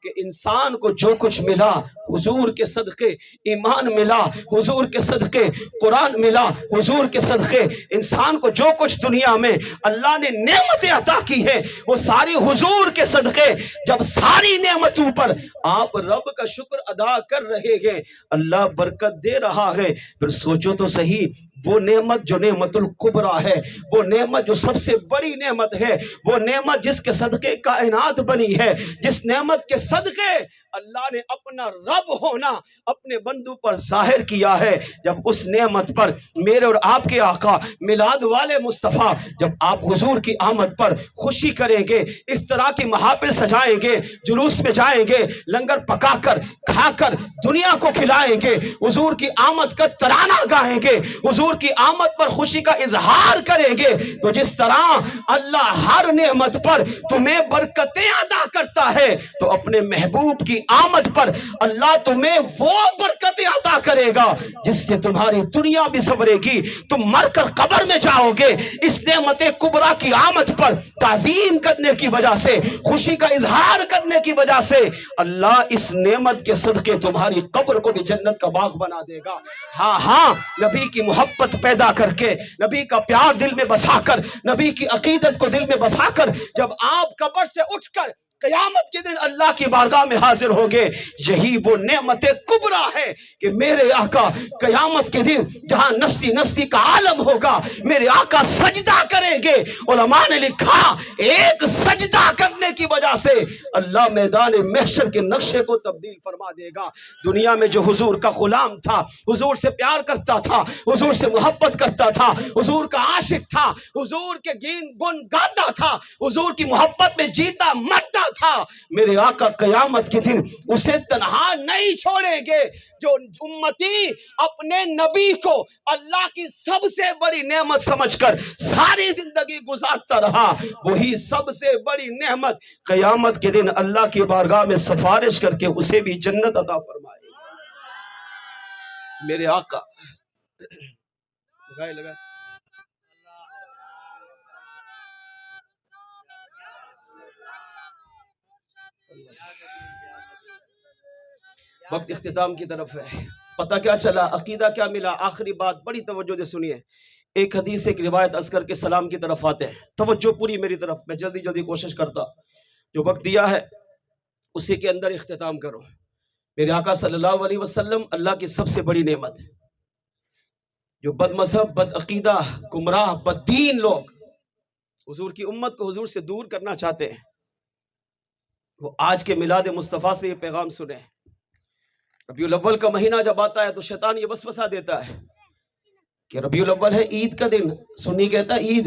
A: کہ انسان کو جو کچھ ملا حضور کے صدقے، ایمان ملا حضور کے صدقے، قرآن ملا حضور کے صدقے، انسان کو جو کچھ دنیا میں اللہ نے نعمتیں عطا کی ہے وہ ساری حضور کے صدقے۔ جب ساری نعمتوں پر آپ رب کا شکر ادا کر رہے ہیں اللہ برکت دے رہا ہے، پھر سوچو تو صحیح وہ نعمت جو نعمت الکبریٰ ہے، وہ نعمت جو سب سے بڑی نعمت ہے، وہ نعمت جس کے صدقے کائنات بنی ہے، جس نعمت کے صدقے اللہ نے اپنا رب ہونا اپنے بندوں پر ظاہر کیا ہے، جب اس نعمت پر میرے اور آپ کے آقا میلاد والے مصطفیٰ جب آپ حضور کی آمد پر خوشی کریں گے، اس طرح کی محافل سجائیں گے، جلوس میں جائیں گے، لنگر پکا کر کھا کر دنیا کو کھلائیں گے، حضور کی آمد کا ترانہ گائیں گے، حضور کی آمد پر خوشی کا اظہار کریں گے، تو جس طرح اللہ ہر نعمت پر تمہیں برکتیں عطا کرتا ہے تو اپنے محبوب کی آمد پر اللہ تمہیں وہ برکتیں عطا کرے گا جس سے تمہاری دنیا بھی سنورے گی، تم مر کر قبر میں جاؤ گے اس نعمت کبریٰ کی آمد پر تعظیم کرنے کی وجہ سے، خوشی کا اظہار کرنے کی وجہ سے اللہ اس نعمت کے صدقے تمہاری قبر کو بھی جنت کا باغ بنا دے گا۔ ہاں نبی کی محبت پیدا کر کے، نبی کا پیار دل میں بسا کر، نبی کی عقیدت کو دل میں بسا کر جب آپ قبر سے اٹھ کر قیامت کے دن اللہ کی بارگاہ میں حاضر ہوگے. یہی وہ نعمت کبریٰ ہے کہ میرے آقا قیامت کے دن جہاں نفسی نفسی کا عالم ہوگا میرے آقا سجدہ کریں گے. علماء نے لکھا ایک سجدہ کرنے کی وجہ سے اللہ میدان محشر کے نقشے کو تبدیل فرما دے گا. دنیا میں جو حضور کا غلام تھا، حضور سے پیار کرتا تھا، حضور سے محبت کرتا تھا، حضور کا عاشق تھا، حضور کے گن گاتا تھا، حضور کی محبت میں جیتا مرتا تھا، میرے آقا قیامت کے دن اسے تنہا نہیں چھوڑیں گے. جو امتی اپنے نبی کو اللہ کی سب سے بڑی نعمت سمجھ کر ساری زندگی گزارتا رہا، وہی سب سے بڑی نعمت قیامت کے دن اللہ کی بارگاہ میں سفارش کر کے اسے بھی جنت عطا فرمائے. میرے آقا لگائے وقت اختتام کی طرف ہے. پتہ کیا چلا، عقیدہ کیا ملا؟ آخری بات بڑی توجہ سے سنیے. ایک حدیث ایک روایت عرض کر کے سلام کی طرف آتے ہیں. توجہ پوری میری طرف، میں جلدی کوشش کرتا جو وقت دیا ہے اسی کے اندر اختتام کرو. میرے آقا صلی اللہ علیہ وسلم اللہ کی سب سے بڑی نعمت ہے. جو بد مذہب، بد عقیدہ، گمراہ، بد دین لوگ حضور کی امت کو حضور سے دور کرنا چاہتے ہیں، وہ آج کے میلاد مصطفیٰ سے یہ پیغام سنیں. ربیع الاول کا مہینہ جب آتا ہے تو شیطان یہ وسوسہ دیتا ہے کہ ربیع الاول ہے، عید کا دن. سنی کہتا ہے عید،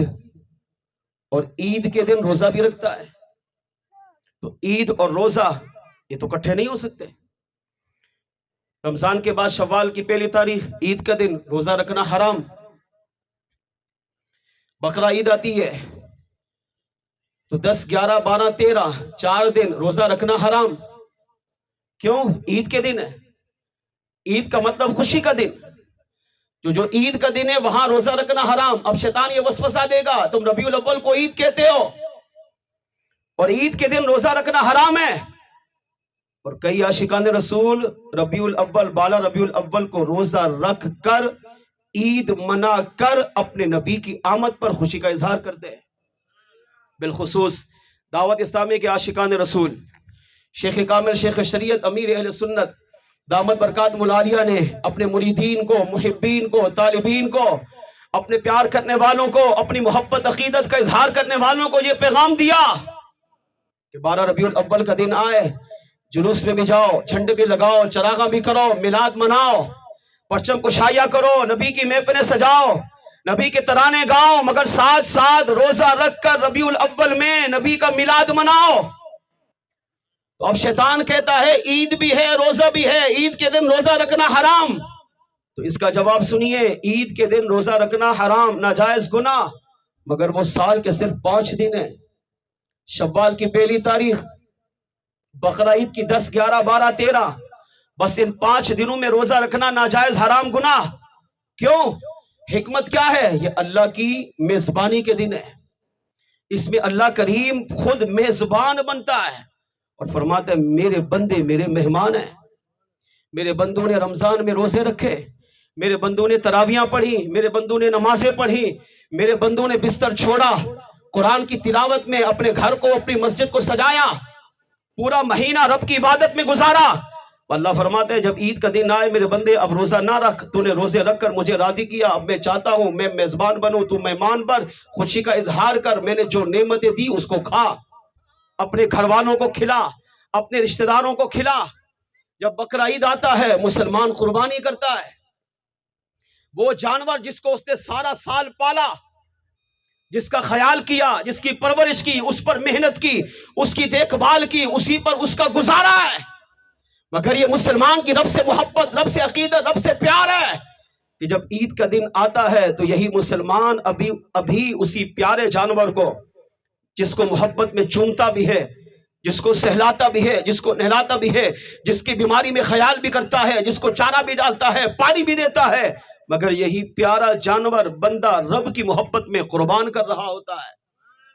A: اور عید کے دن روزہ بھی رکھتا ہے. تو عید اور روزہ یہ تو اکٹھے نہیں ہو سکتے. رمضان کے بعد شوال کی پہلی تاریخ عید کا دن، روزہ رکھنا حرام. بقرہ عید آتی ہے تو 10 11 12 13 4 دن روزہ رکھنا حرام. کیوں؟ عید کے دن ہے. عید کا مطلب خوشی کا دن. جو عید کا دن ہے وہاں روزہ رکھنا حرام. اب شیطان یہ وسوسہ دے گا تم ربیع الاول کو عید کہتے ہو اور عید کے دن روزہ رکھنا حرام ہے. اور کئی عاشقان رسول ربیع الاول، بالا ربیع الاول کو روزہ رکھ کر عید منا کر اپنے نبی کی آمد پر خوشی کا اظہار کرتے ہیں. بالخصوص دعوت اسلامی کے عاشقان رسول شیخ کامل، شیخ شریعت، امیر اہل سنت دامت برکات ملالیہ نے اپنے مریدین کو، محبین کو، طالبین کو، اپنے پیار کرنے والوں کو، اپنی محبت عقیدت کا اظہار کرنے والوں کو یہ پیغام دیا کہ 12 ربیع الاول کا دن آئے، جلوس میں بھی جاؤ، جھنڈے بھی لگاؤ، چراغاں بھی کرو، میلاد مناؤ، پرچم کو شائع کرو، نبی کی محفلیں سجاؤ، نبی کے ترانے گاؤ، مگر ساتھ ساتھ روزہ رکھ کر ربیع الاول میں نبی کا میلاد مناؤ. تو اب شیطان کہتا ہے عید بھی ہے، روزہ بھی ہے، عید کے دن روزہ رکھنا حرام. تو اس کا جواب سنیے، عید کے دن روزہ رکھنا حرام، ناجائز گناہ، مگر وہ سال کے صرف 5 دن ہیں. شوال کی پہلی تاریخ، بقرہ عید کی 10 11 12 13، بس ان 5 دنوں میں روزہ رکھنا ناجائز حرام گناہ. کیوں؟ حکمت کیا ہے؟ یہ اللہ کی میزبانی کے دن ہے. اس میں اللہ کریم خود میزبان بنتا ہے اور فرماتا ہے میرے بندے میرے مہمان ہیں. میرے بندوں نے رمضان میں روزے رکھے، میرے بندوں نے تراویحاں پڑھی، میرے بندوں نے نمازیں پڑھی، میرے بندوں نے بستر چھوڑا، قرآن کی تلاوت میں اپنے گھر کو، اپنی مسجد کو سجایا، پورا مہینہ رب کی عبادت میں گزارا. اللہ فرماتے ہیں جب عید کا دن آئے میرے بندے اب روزہ نہ رکھ، تو نے روزے رکھ کر مجھے راضی کیا، اب میں چاہتا ہوں میں میزبان بنوں، تو مہمان بن، خوشی کا اظہار کر، میں نے جو نعمتیں دی اس کو کھا، اپنے گھر والوں کو کھلا، اپنے رشتہ داروں کو کھلا. جب بقرہ عید آتا ہے مسلمان قربانی کرتا ہے. وہ جانور جس کو اس نے سارا سال پالا، جس کا خیال کیا، جس کی پرورش کی، اس پر محنت کی، اس کی دیکھ بھال کی، اسی پر اس کا گزارا ہے. مگر یہ مسلمان کی رب سے محبت، رب سے عقیدت، رب سے پیار ہے کہ جب عید کا دن آتا ہے تو یہی مسلمان ابھی اسی پیارے جانور کو، جس کو محبت میں چومتا بھی ہے، جس کو سہلاتا بھی ہے، جس کو نہلاتا بھی ہے، جس کی بیماری میں خیال بھی کرتا ہے، جس کو چارہ بھی ڈالتا ہے، پانی بھی دیتا ہے، مگر یہی پیارا جانور بندہ رب کی محبت میں قربان کر رہا ہوتا ہے.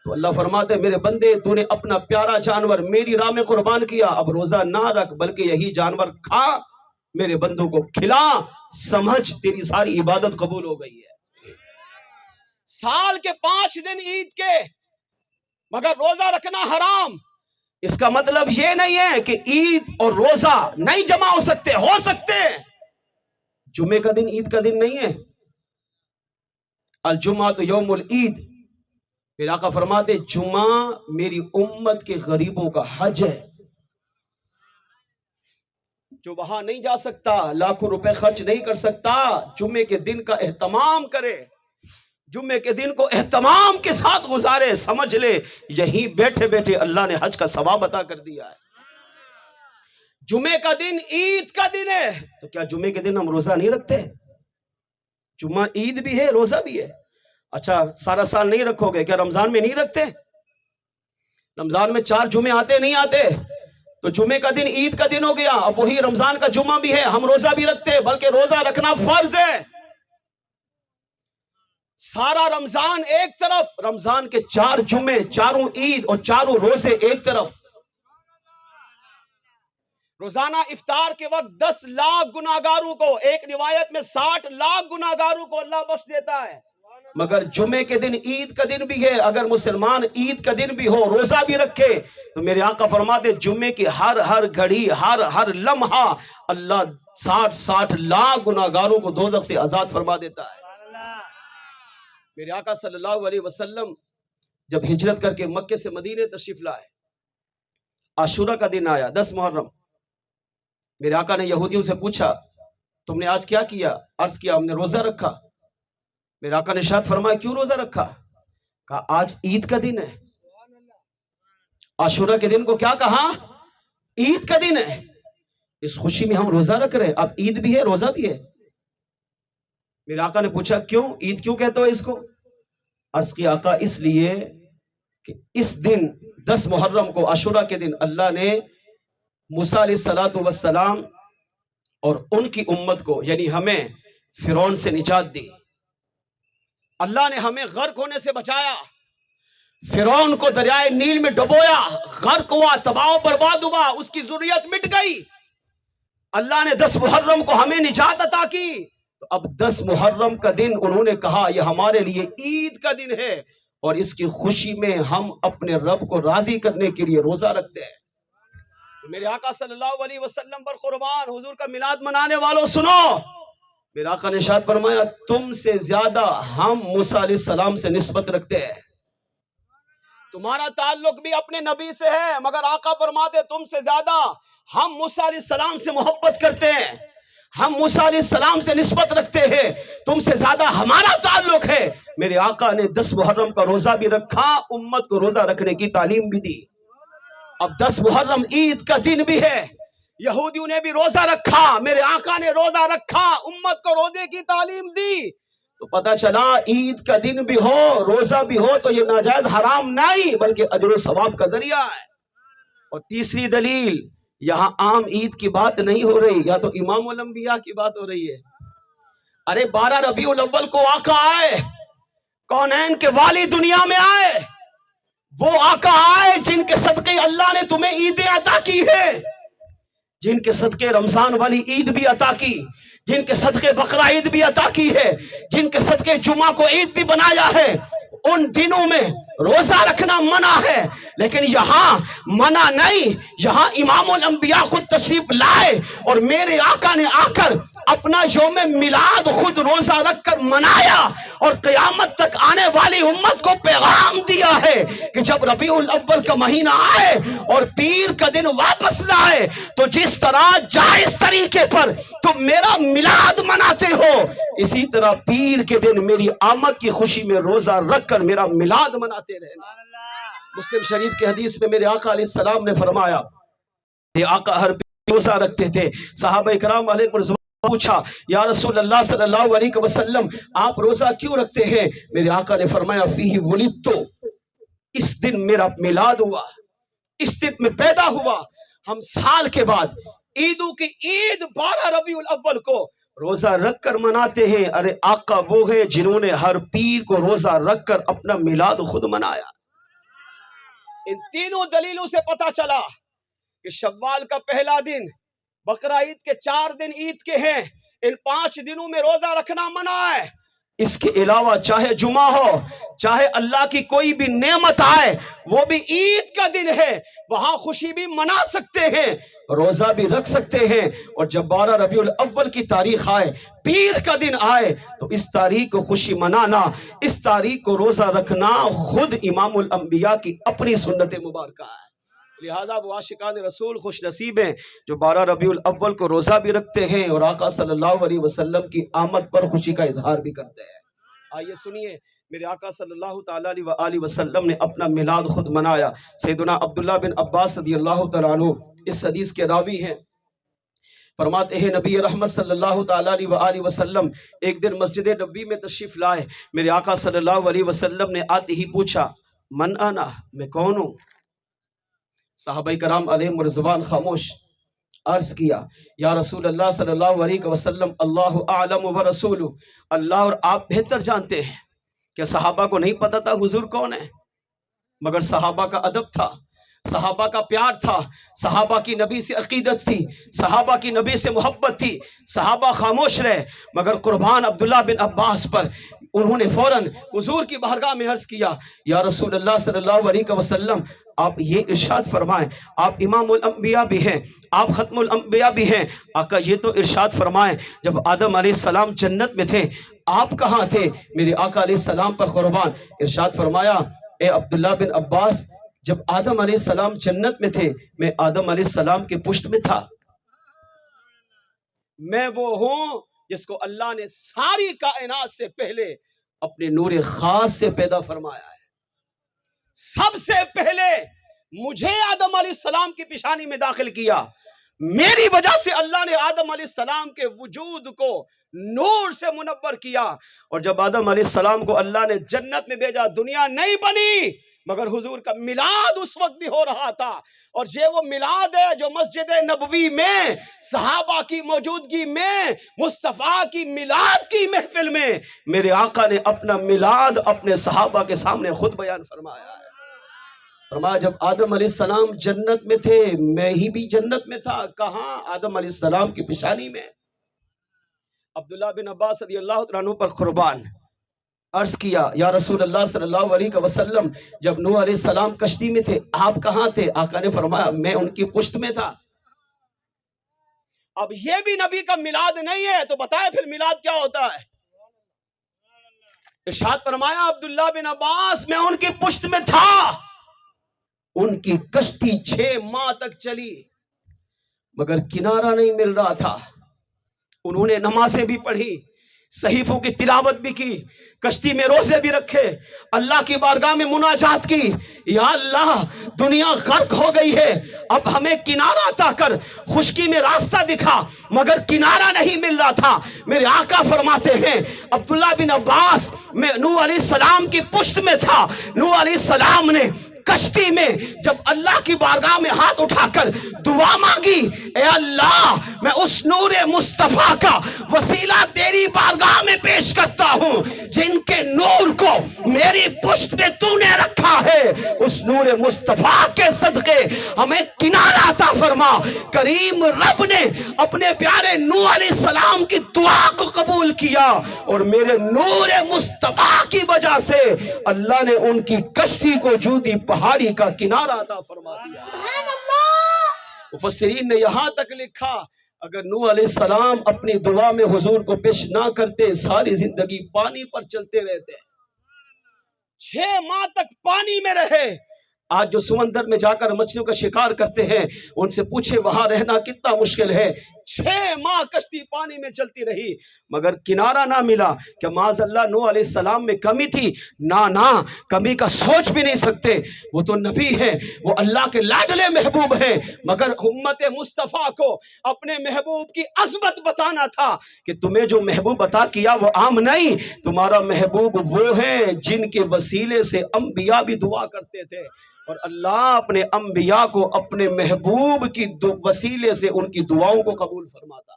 A: تو اللہ فرماتے ہیں میرے بندے تو نے اپنا پیارا جانور میری راہ میں قربان کیا، اب روزہ نہ رکھ بلکہ یہی جانور کھا، میرے بندوں کو کھلا، سمجھ تیری ساری عبادت قبول ہو گئی ہے. سال کے 5 دن عید کے، مگر روزہ رکھنا حرام. اس کا مطلب یہ نہیں ہے کہ عید اور روزہ نہیں جمع ہو سکتے ہیں. جمعے کا دن عید کا دن نہیں ہے. الجمعہ تو یوم العید. میرے آقا فرماتے جمعہ میری امت کے غریبوں کا حج ہے. جو وہاں نہیں جا سکتا، لاکھوں روپے خرچ نہیں کر سکتا، جمعے کے دن کا اہتمام کرے، جمعے کے دن کو اہتمام کے ساتھ گزارے. سمجھ لے یہیں بیٹھے بیٹھے اللہ نے حج کا ثواب عطا کر دیا ہے. جمعے کا دن عید کا دن ہے، تو کیا جمعے کے دن ہم روزہ نہیں رکھتے؟ جمعہ عید بھی ہے، روزہ بھی ہے. اچھا سارا سال نہیں رکھو گے، کیا رمضان میں نہیں رکھتے؟ رمضان میں 4 جمعے آتے نہیں آتے؟ تو جمعے کا دن عید کا دن ہو گیا، اب وہی رمضان کا جمعہ بھی ہے، ہم روزہ بھی رکھتے ہیں، بلکہ روزہ رکھنا فرض ہے. سارا رمضان ایک طرف، رمضان کے 4 جمعے، 4 عید اور 4 روزے ایک طرف. روزانہ افطار کے وقت 10 لاکھ گناہگاروں کو، ایک روایت میں 60 لاکھ گناہگاروں کو اللہ بخش دیتا ہے. مگر جمعے کے دن عید کا دن بھی ہے. اگر مسلمان عید کا دن بھی ہو، روزہ بھی رکھے، تو میرے آقا فرماتے جمعے کی ہر گھڑی، ہر لمحہ اللہ 60 لاکھ گناہگاروں کو دوزخ سے آزاد فرما دیتا ہے. میرے آقا صلی اللہ علیہ وسلم جب ہجرت کر کے مکے سے مدینے تشریف لائے، عاشورہ کا دن آیا، 10 محرم. میرے آقا نے یہودیوں سے پوچھا تم نے آج کیا کیا؟ عرض کیا ہم نے روزہ رکھا. میرے آقا نے ارشاد فرمایا کیوں روزہ رکھا؟ کہا آج عید کا دن ہے. عاشورہ کے دن کو کیا کہا؟ عید کا دن ہے. اس خوشی میں ہم روزہ رکھ رہے ہیں. اب عید بھی ہے، روزہ بھی ہے. میرے آقا نے پوچھا کیوں؟ عید کیوں کہتے ہو اس کو؟ عرض کی آقا اس لیے کہ اس دن 10 محرم کو، عاشورہ کے دن، اللہ نے موسیٰ علیہ السلام اور ان کی امت کو یعنی ہمیں فرعون سے نجات دی. اللہ نے ہمیں غرق ہونے سے بچایا. فرعون کو دریائے نیل میں ڈبویا، غرق ہوا، تباہ و برباد ہوا، اس کی ذریت مٹ گئی. اللہ نے 10 محرم کو ہمیں نجات عطا کی. تو اب 10 محرم کا دن انہوں نے کہا یہ ہمارے لیے عید کا دن ہے، اور اس کی خوشی میں ہم اپنے رب کو راضی کرنے کے لیے روزہ رکھتے ہیں. تو میرے آقا صلی اللہ علیہ وسلم پر قربان، حضور کا میلاد منانے والوں سنو. میرے آقا نے ارشاد فرمایا تم سے زیادہ ہم موسیٰ علیہ السلام سے نسبت رکھتے ہیں. تمہارا تعلق بھی اپنے نبی سے ہے، مگر آقا فرماتے تم سے زیادہ ہم موسیٰ علیہ السلام سے محبت کرتے ہیں، ہم موسیٰ علیہ السلام سے نسبت رکھتے ہیں، تم سے زیادہ ہمارا تعلق ہے. میرے آقا نے 10 محرم کا روزہ بھی رکھا، امت کو روزہ رکھنے کی تعلیم بھی دی. اب 10 محرم عید کا دن بھی ہے، یہودیوں نے بھی روزہ رکھا، میرے آقا نے روزہ رکھا، امت کو روزے کی تعلیم دی. تو پتہ چلا عید کا دن بھی ہو، روزہ بھی ہو، تو یہ ناجائز حرام نہیں بلکہ اجر و ثواب کا ذریعہ ہے. اور تیسری دلیل، یہاں عام عید کی بات نہیں ہو رہی، یا تو امام الانبیاء کی بات ہو رہی ہے. ارے 12 ربیع الاول کو آقا آئے، کونین کے والی دنیا میں آئے. وہ آقا آئے جن کے صدقے اللہ نے تمہیں عیدیں عطا کی ہے، جن کے صدقے رمضان والی عید بھی عطا کی، جن کے صدقے بقرہ عید بھی عطا کی ہے، جن کے صدقے جمعہ کو عید بھی بنایا ہے. ان دنوں میں روزہ رکھنا منع ہے، لیکن یہاں منع نہیں. یہاں امام الانبیاء خود تشریف لائے اور میرے آقا نے آ کر اپنا یوم میلاد خود روزہ رکھ کر منایا، اور قیامت تک آنے والی امت کو پیغام دیا ہے کہ جب ربیع الاول کا مہینہ آئے اور پیر کا دن واپس لائے، تو جس طرح جائز طریقے پر تم میرا میلاد مناتے ہو، اسی طرح پیر کے دن میری آمد کی خوشی میں روزہ رکھ کر میرا میلاد مناتے رہنا. مسلم شریف کے حدیث میں میرے آقا علیہ السلام نے فرمایا، میرے آقا ہر پیر روزہ رکھتے تھے. صحابہ کرام علیہ مرضوان پوچھا یا رسول اللہ صلی اللہ علیہ وسلم آپ روزہ کیوں رکھتے ہیں؟ میرے آقا نے فرمایا فیہ ولدت، اس دن میرا میلاد ہوا، اس دن میں پیدا ہوا. ہم سال کے بعد عیدوں کی عید 12 ربیع الاول کو روزہ رکھ کر مناتے ہیں. ارے آقا وہ ہیں جنہوں نے ہر پیر کو روزہ رکھ کر اپنا میلاد خود منایا. ان تینوں دلیلوں سے پتا چلا کہ شوال کا پہلا دن، بقرہ عید کے 4 دن عید کے ہیں، ان 5 دنوں میں روزہ رکھنا منع ہے. اس کے علاوہ چاہے جمعہ ہو، چاہے اللہ کی کوئی بھی نعمت آئے، وہ بھی عید کا دن ہے، وہاں خوشی بھی منا سکتے ہیں، روزہ بھی رکھ سکتے ہیں۔ اور جب 12 ربیع الاول کی تاریخ آئے، پیر کا دن آئے، تو اس تاریخ کو خوشی منانا، اس تاریخ کو روزہ رکھنا خود امام الانبیاء کی اپنی سنت مبارکہ ہے۔ لہذا وہ عاشقان رسول خوش نصیب ہیں جو 12 ربیع الاول کو روزہ بھی رکھتے ہیں اور آقا صلی اللہ علیہ وسلم کی آمد پر خوشی کا اظہار بھی کرتے ہیں۔ آئیے سنیے، میرے آقا صلی اللہ تعالیٰ علیہ وسلم نے اپنا میلاد خود منایا۔ سیدنا عبداللہ بن عباس رضی اللہ تعالیٰ عنہ اس حدیث کے راوی ہیں، فرماتے ہیں نبی رحمت صلی اللہ تعالیٰ علیہ وسلم ایک دن مسجد نبوی میں تشریف لائے۔ میرے آقا صلی اللہ علیہ وسلم نے آتے ہی پوچھا، من انا، میں کون ہوں؟ صحابہ کرام علیہم رضوان خاموش۔ عرض کیا، یا رسول اللہ صلی اللہ علیہ وسلم، اللہ اعلم و رسول، اللہ اور آپ بہتر جانتے ہیں۔ کہ صحابہ کو نہیں پتا تھا حضور کون ہے، مگر صحابہ کا ادب تھا، صحابہ کا پیار تھا، صحابہ کی نبی سے عقیدت تھی، صحابہ کی نبی سے محبت تھی، صحابہ خاموش رہے، مگر قربان عبداللہ بن عباس پر انہوں نے فوراً حضور کی بارگاہ میں عرض کیا، یا رسول اللہ صلی اللہ علیہ وسلم، آپ یہ ارشاد فرمائیں، آپ امام الانبیاء بھی ہیں، آپ ختم الانبیاء بھی ہیں، آقا یہ تو ارشاد فرمائیں، جب آدم علیہ السلام جنت میں تھے آپ کہاں تھے؟ میرے آقا علیہ السلام پر قربان ارشاد فرمایا، اے عبداللہ بن عباس، جب آدم علیہ السلام جنت میں تھے میں آدم علیہ السلام کے پشت میں تھا۔ میں وہ ہوں جس کو اللہ نے ساری کائنات سے پہلے اپنے نور خاص سے پیدا فرمایا ہے۔ سب سے پہلے مجھے آدم علیہ السلام کی پیشانی میں داخل کیا، میری وجہ سے اللہ نے آدم علیہ السلام کے وجود کو نور سے منور کیا۔ اور جب آدم علیہ السلام کو اللہ نے جنت میں بھیجا، دنیا نہیں بنی، مگر حضور کا میلاد اس وقت بھی ہو رہا تھا۔ اور یہ وہ میلاد ہے جو مسجد نبوی میں صحابہ کی موجودگی میں مصطفیٰ کی میلاد کی محفل میں میرے آقا نے اپنا میلاد اپنے صحابہ کے سامنے خود بیان فرمایا ہے۔ فرمایا جب آدم علیہ السلام جنت میں تھے میں ہی بھی جنت میں تھا۔ کہاں؟ آدم علیہ السلام کی پیشانی میں۔ عبداللہ بن عباس رضی اللہ عنہ پر قربان عرض کیا، یا رسول اللہ صلی اللہ علیہ وسلم، جب نوح علیہ السلام کشتی میں تھے آپ کہاں تھے؟ آقا نے فرمایا میں ان کی پشت میں تھا۔ اب یہ بھی نبی کا میلاد نہیں ہے تو بتائے پھر میلاد کیا ہوتا ہے؟ ارشاد فرمایا عبداللہ بن عباس، میں ان کی پشت میں تھا۔ ان کی کشتی 6 ماہ تک چلی مگر کنارہ نہیں مل رہا تھا۔ انہوں نے نمازیں بھی پڑھی، صحیفوں کی تلاوت بھی کی، کشتی میں روزے بھی رکھے، اللہ کی بارگاہ میں مناجات کی، یا اللہ دنیا غرق ہو گئی ہے، اب ہمیں کنارہ عطا کر۔ خشکی میں راستہ دکھا مگر کنارہ نہیں مل رہا تھا۔ میرے آقا فرماتے ہیں عبداللہ بن عباس، میں نوح علیہ السلام کی پشت میں تھا۔ نوح علیہ السلام نے کشتی میں جب اللہ کی بارگاہ میں ہاتھ اٹھا کر دعا مانگی، اے اللہ میں اس نور مصطفیٰ کا وسیلہ تیری بارگاہ میں پیش کرتا ہوں جن کے نور کو میری پشت میں تو نے رکھا ہے، اس نور مصطفیٰ کے صدقے ہمیں کنارہ عطا فرما۔ کریم رب نے اپنے پیارے نوح علیہ السلام کی دعا کو قبول کیا اور میرے نور مصطفیٰ کی وجہ سے اللہ نے ان کی کشتی کو جودی پہاڑی کا کنارہ عطا فرما دیا۔
B: سبحان اللہ۔
A: مفسرین نے یہاں تک لکھا اگر نوح علیہ السلام اپنی دعا میں حضور کو پیش نہ کرتے ساری زندگی پانی پر چلتے رہتے۔ 6 ماہ تک پانی میں رہے۔ آج جو سمندر میں جا کر مچھلیوں کا شکار کرتے ہیں ان سے پوچھے وہاں رہنا کتنا مشکل ہے۔ 6 ماہ کشتی پانی میں چلتی رہی مگر کنارہ نہ ملا۔ کہ معاذ اللہ نوح علیہ السلام میں کمی تھی؟ نہ کمی کا سوچ بھی نہیں سکتے۔ وہ تو نبی ہیں، وہ اللہ کے لاڈلے محبوب ہیں، مگر امت مصطفیٰ کو اپنے محبوب کی عظمت بتانا تھا کہ تمہیں جو محبوب عطا کیا وہ عام نہیں، تمہارا محبوب وہ ہیں جن کے وسیلے سے انبیاء بھی دعا کرتے تھے اور اللہ اپنے انبیاء کو اپنے محبوب کی وسیلے سے ان کی دعاؤں کو قبول فرماتا۔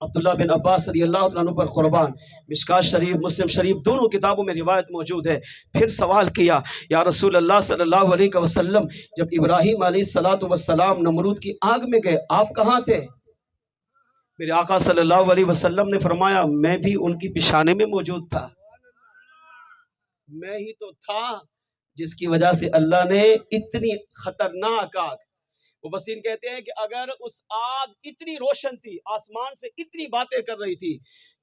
A: عبداللہ بن عباس رضی اللہ عنہ پر قربان مشکات شریف مسلم شریف دونوں کتابوں میں روایت موجود ہے۔ پھر سوال کیا، یا رسول اللہ صلی اللہ علیہ وسلم جب ابراہیم علیہ السلام نمرود کی آگ میں گئے آپ کہاں تھے؟ میرے آقا صلی اللہ علیہ وسلم نے فرمایا میں بھی ان کی پیشانے میں موجود تھا، میں ہی تو تھا جس کی وجہ سے اللہ نے اتنی خطرناک آگ، مفسرین کہتے ہیں کہ اگر اس آگ اتنی روشن تھی، آسمان سے اتنی باتیں کر رہی تھی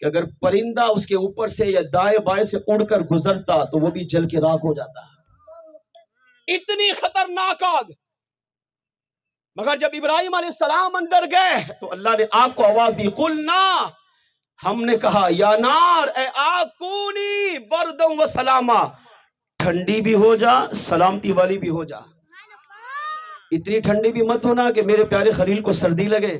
A: کہ اگر پرندہ اس کے اوپر سے یا دائیں بائیں سے اڑ کر گزرتا تو وہ بھی جل کے راکھ ہو جاتا، اتنی خطرناک آگ۔ مگر جب ابراہیم علیہ السلام اندر گئے تو اللہ نے آگ کو آواز دی، قلنا، ہم نے کہا یا نار، اے آگ، کونی بردم و سلاما، ٹھنڈی بھی ہو جا سلامتی والی بھی ہو جا، اتنی ٹھنڈی بھی مت ہونا کہ میرے پیارے خلیل کو سردی لگے،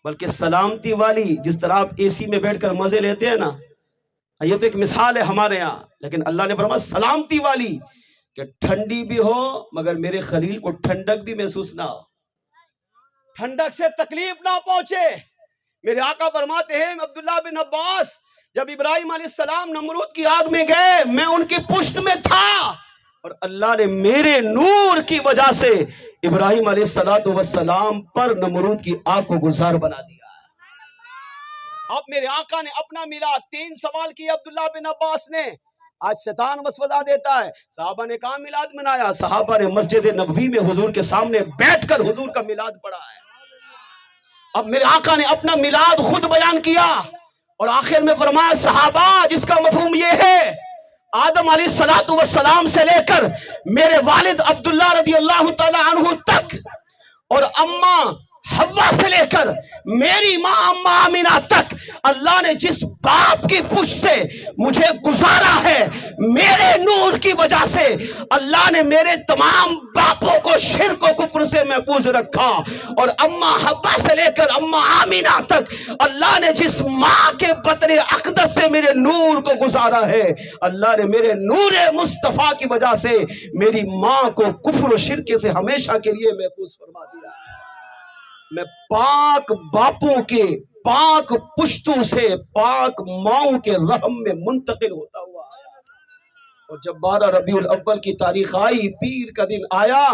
A: بلکہ سلامتی والی، جس طرح آپ اے سی میں بیٹھ کر مزے لیتے ہیں نا، یہ تو ایک مثال ہے ہمارے یہاں، لیکن اللہ نے فرمایا سلامتی والی، کہ ٹھنڈی بھی ہو مگر میرے خلیل کو ٹھنڈک بھی محسوس نہ ہو، ٹھنڈک سے تکلیف نہ پہنچے۔ میرے آقا فرماتے ہیں عبداللہ بن عباس، جب ابراہیم علیہ السلام نمرود کی آگ میں گئے میں ان کی پشت میں تھا، اور اللہ نے میرے نور کی وجہ سے ابراہیم علیہ السلام پر نمرود کی آگ کو گلزار بنا دیا۔ اب میرے آقا نے اپنا میلاد 3 سوال کیا عبداللہ بن عباس نے، آج شیطان وسوسہ دیتا ہے، صحابہ نے کہاں میلاد منایا؟ صحابہ نے مسجد نبوی میں حضور کے سامنے بیٹھ کر حضور کا میلاد پڑھا ہے۔ اب میرے آقا نے اپنا میلاد خود بیان کیا اور آخر میں فرمایا صحابہ، جس کا مفہوم یہ ہے آدم علیہ السلام سے لے کر میرے والد عبداللہ رضی اللہ تعالی عنہ تک، اور اماں حوا سے لے کر میری ماں اماں آمینہ تک، اللہ نے جس باپ کی پشت سے مجھے گزارا ہے میرے نور کی وجہ سے، اللہ نے میرے تمام باپوں کو شرک و کفر سے محفوظ رکھا، اور اماں حوا سے لے کر اماں آمینہ تک اللہ نے جس ماں کے بطن اقدس سے میرے نور کو گزارا ہے، اللہ نے میرے نور مصطفیٰ کی وجہ سے میری ماں کو کفر و شرک سے ہمیشہ کے لیے محفوظ فرما دیا ہے۔ میں پاک باپوں کے پاک پشتوں سے پاک ماؤں کے رحم میں منتقل ہوتا ہوا، اور جب 12 ربیع الاول کی تاریخ آئی، پیر کا دن آیا،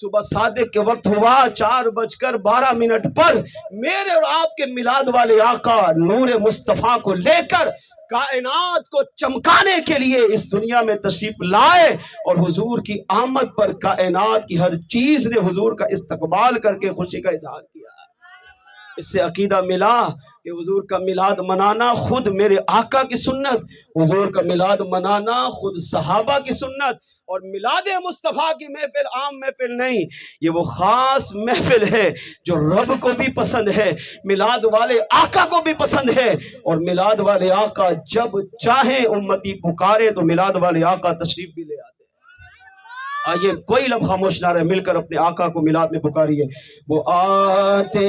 A: صبح صادق کے وقت ہوا 4:12 پر میرے اور آپ کے میلاد والے آقا نور مصطفیٰ کو لے کر کائنات کو چمکانے کے لیے اس دنیا میں تشریف لائے، اور حضور کی آمد پر کائنات کی ہر چیز نے حضور کا استقبال کر کے خوشی کا اظہار کیا۔ اس سے عقیدہ ملا کہ حضور کا میلاد منانا خود میرے آقا کی سنت، حضور کا میلاد منانا خود صحابہ کی سنت، اور میلاد مصطفیٰ کی محفل عام محفل نہیں، یہ وہ خاص محفل ہے جو رب کو بھی پسند ہے، میلاد والے آقا کو بھی پسند ہے، اور میلاد والے آقا جب چاہیں امتی پکارے تو میلاد والے آقا تشریف بھی لے آتے۔ آئیے کوئی لمحہ خاموش نہ رہے، مل کر اپنے آقا کو میلاد میں پکاریے۔ وہ آتے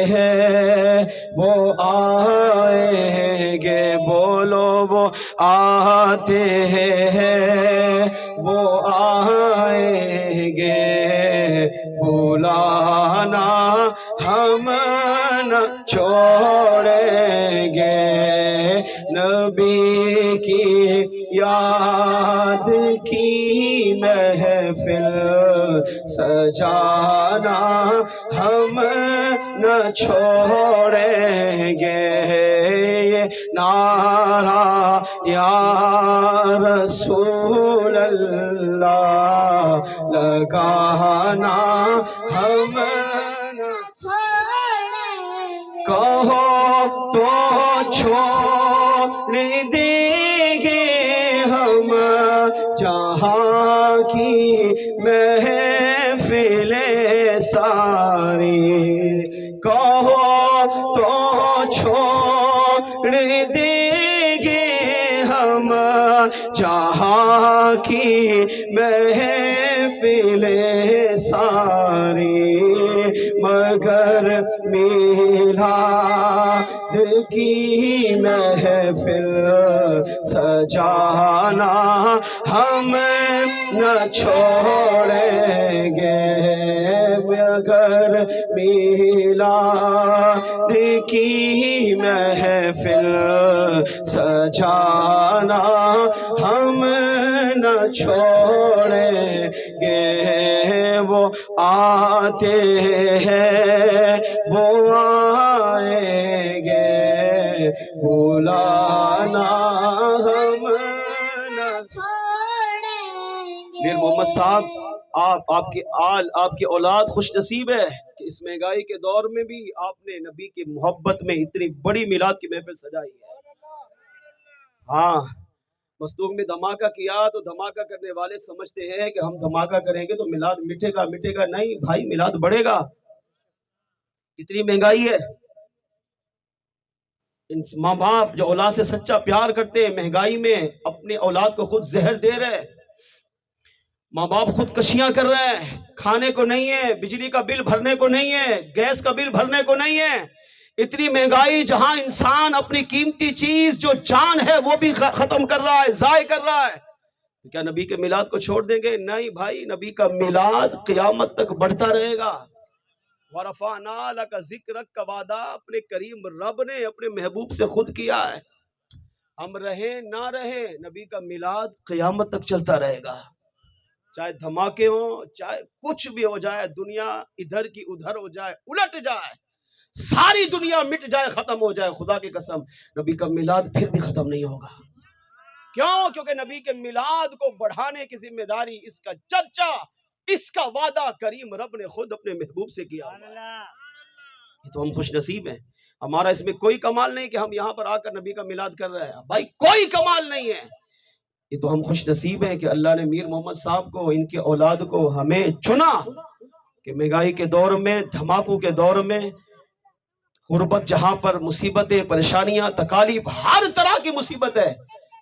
A: ہیں وہ آئیں گے، بولو وہ آتے ہیں وہ آئیں گے، بلانا ہم نہ چھوڑیں گے، نبی کی یاد کی محفل سجانا ہم نہ چھوڑیں گے، یہ نعرہ یا رسول اللہ لگانا ہم نہ چھوڑیں گے، کہو تو چھوڑ دیں گے ہم جہاں کی محفل ساری، کہو تو چھوڑ دیں گے ہم جہاں کی محفل ساری، مگر میلاد کی محفل سجانا ہم نہ چھوڑیں گے، مگر میلاد کی محفل سجانا ہم نہ چھوڑیں گے، وہ آتے ہیں وہ آئیں بلانا ہم نہ
B: چھوڑیں گے۔
A: میر محمد صاحب، آپ کی اولاد خوش نصیب ہے کہ اس مہنگائی کے دور میں بھی آپ نے نبی کی محبت میں اتنی بڑی میلاد کی محفل سجائی ہے۔ ہاں، مصدوق میں دھماکہ کیا تو دھماکہ کرنے والے سمجھتے ہیں کہ ہم دھماکہ کریں گے تو میلاد مٹے گا۔ نہیں بھائی، میلاد بڑھے گا۔ اتنی مہنگائی ہے، ماں باپ جو اولاد سے سچا پیار کرتے ہیں مہنگائی میں اپنے اولاد کو خود زہر دے رہے ہیں، ماں باپ خودکشیاں کر رہے ہیں، کھانے کو نہیں ہے، بجلی کا بل بھرنے کو نہیں ہے، گیس کا بل بھرنے کو نہیں ہے۔ اتنی مہنگائی جہاں انسان اپنی قیمتی چیز جو جان ہے وہ بھی ختم کر رہا ہے، ضائع کر رہا ہے، تو کیا نبی کے میلاد کو چھوڑ دیں گے؟ نہیں بھائی، نبی کا میلاد قیامت تک بڑھتا رہے گا۔ وَرَفَعْنَا لَكَ ذِكْرَكَ کا وعدہ اپنے کریم رب نے اپنے محبوب سے خود کیا ہے۔ ہم رہیں نہ رہیں، نبی کا میلاد قیامت تک چلتا رہے گا، چاہے دھماکے ہوں، چاہے کچھ بھی ہو جائے، دنیا ادھر کی ادھر ہو جائے، الٹ جائے، ساری دنیا مٹ جائے، ختم ہو جائے، خدا کی قسم نبی کا میلاد پھر بھی ختم نہیں ہوگا۔ کیوں؟ کیونکہ نبی کے میلاد کو بڑھانے کی ذمہ داری، اس کا چرچا، اس کا وعدہ کریم رب نے خود اپنے محبوب سے کیا۔ یہ تو ہم خوش نصیب ہیں۔ ہمارا اس میں کوئی کمال نہیں کہ ہم یہاں پر آ کر نبی کا میلاد کر رہے ہیں، بھائی کوئی کمال نہیں ہے۔ یہ تو ہم خوش نصیب ہیں کہ اللہ نے میر محمد صاحب کو، ان کے اولاد کو ہمیں چنا کہ مہنگائی کے دور میں، دھماکوں کے دور میں، غربت جہاں پر مصیبتیں، پریشانیاں، تکالیف، ہر طرح کی مصیبت ہے،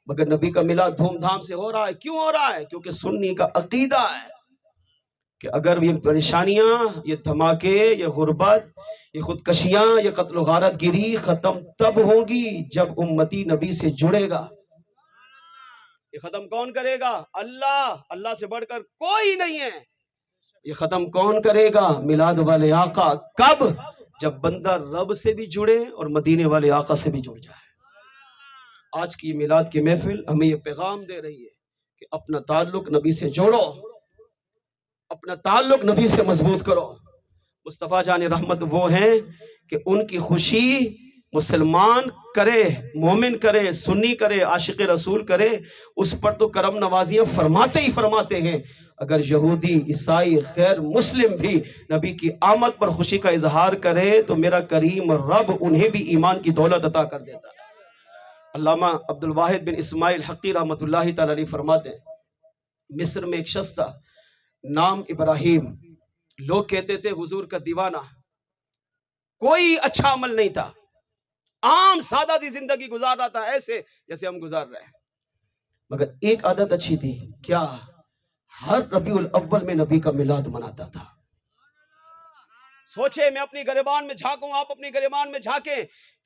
A: مگر نبی کا میلاد دھوم دھام سے ہو رہا ہے۔ کیوں ہو رہا ہے؟ کیونکہ سنی کا عقیدہ ہے کہ اگر یہ پریشانیاں، یہ دھماکے، یہ غربت، یہ خودکشیاں، یہ قتل و غارت گیری ختم تب ہوگی جب امتی نبی سے جڑے گا۔ یہ ختم کون کرے گا؟ اللہ، اللہ سے بڑھ کر کوئی نہیں ہے۔ یہ ختم کون کرے گا؟ میلاد والے آقا۔ کب؟ جب بندہ رب سے بھی جڑے اور مدینے والے آقا سے بھی جڑ جائے۔ آج کی میلاد کی محفل ہمیں یہ پیغام دے رہی ہے کہ اپنا تعلق نبی سے جوڑو، اپنا تعلق نبی سے مضبوط کرو۔ مصطفیٰ جان رحمت وہ ہیں کہ ان کی خوشی مسلمان کرے، مومن کرے، سنی کرے، عاشق رسول کرے، اس پر تو کرم نوازیاں فرماتے ہی فرماتے ہیں۔ اگر یہودی، عیسائی، غیر مسلم بھی نبی کی آمد پر خوشی کا اظہار کرے تو میرا کریم رب انہیں بھی ایمان کی دولت عطا کر دیتا ہے۔ علامہ عبدالواحد بن اسماعیل حقی رحمت اللہ تعالی علیہ فرماتے ہیں، مصر میں ایک شخص تھا، نام ابراہیم، لوگ کہتے تھے حضور کا دیوانہ، کوئی اچھا عمل نہیں تھا، عام سادہ سی زندگی گزار رہا تھا، ایسے جیسے ہم گزار رہے ہیں، مگر ایک عادت اچھی تھی، کیا؟ ہر ربیع الاول میں نبی کا میلاد مناتا تھا۔ سوچے، میں اپنی گریبان میں جھانکوں، آپ اپنی گریبان میں جھانکیں،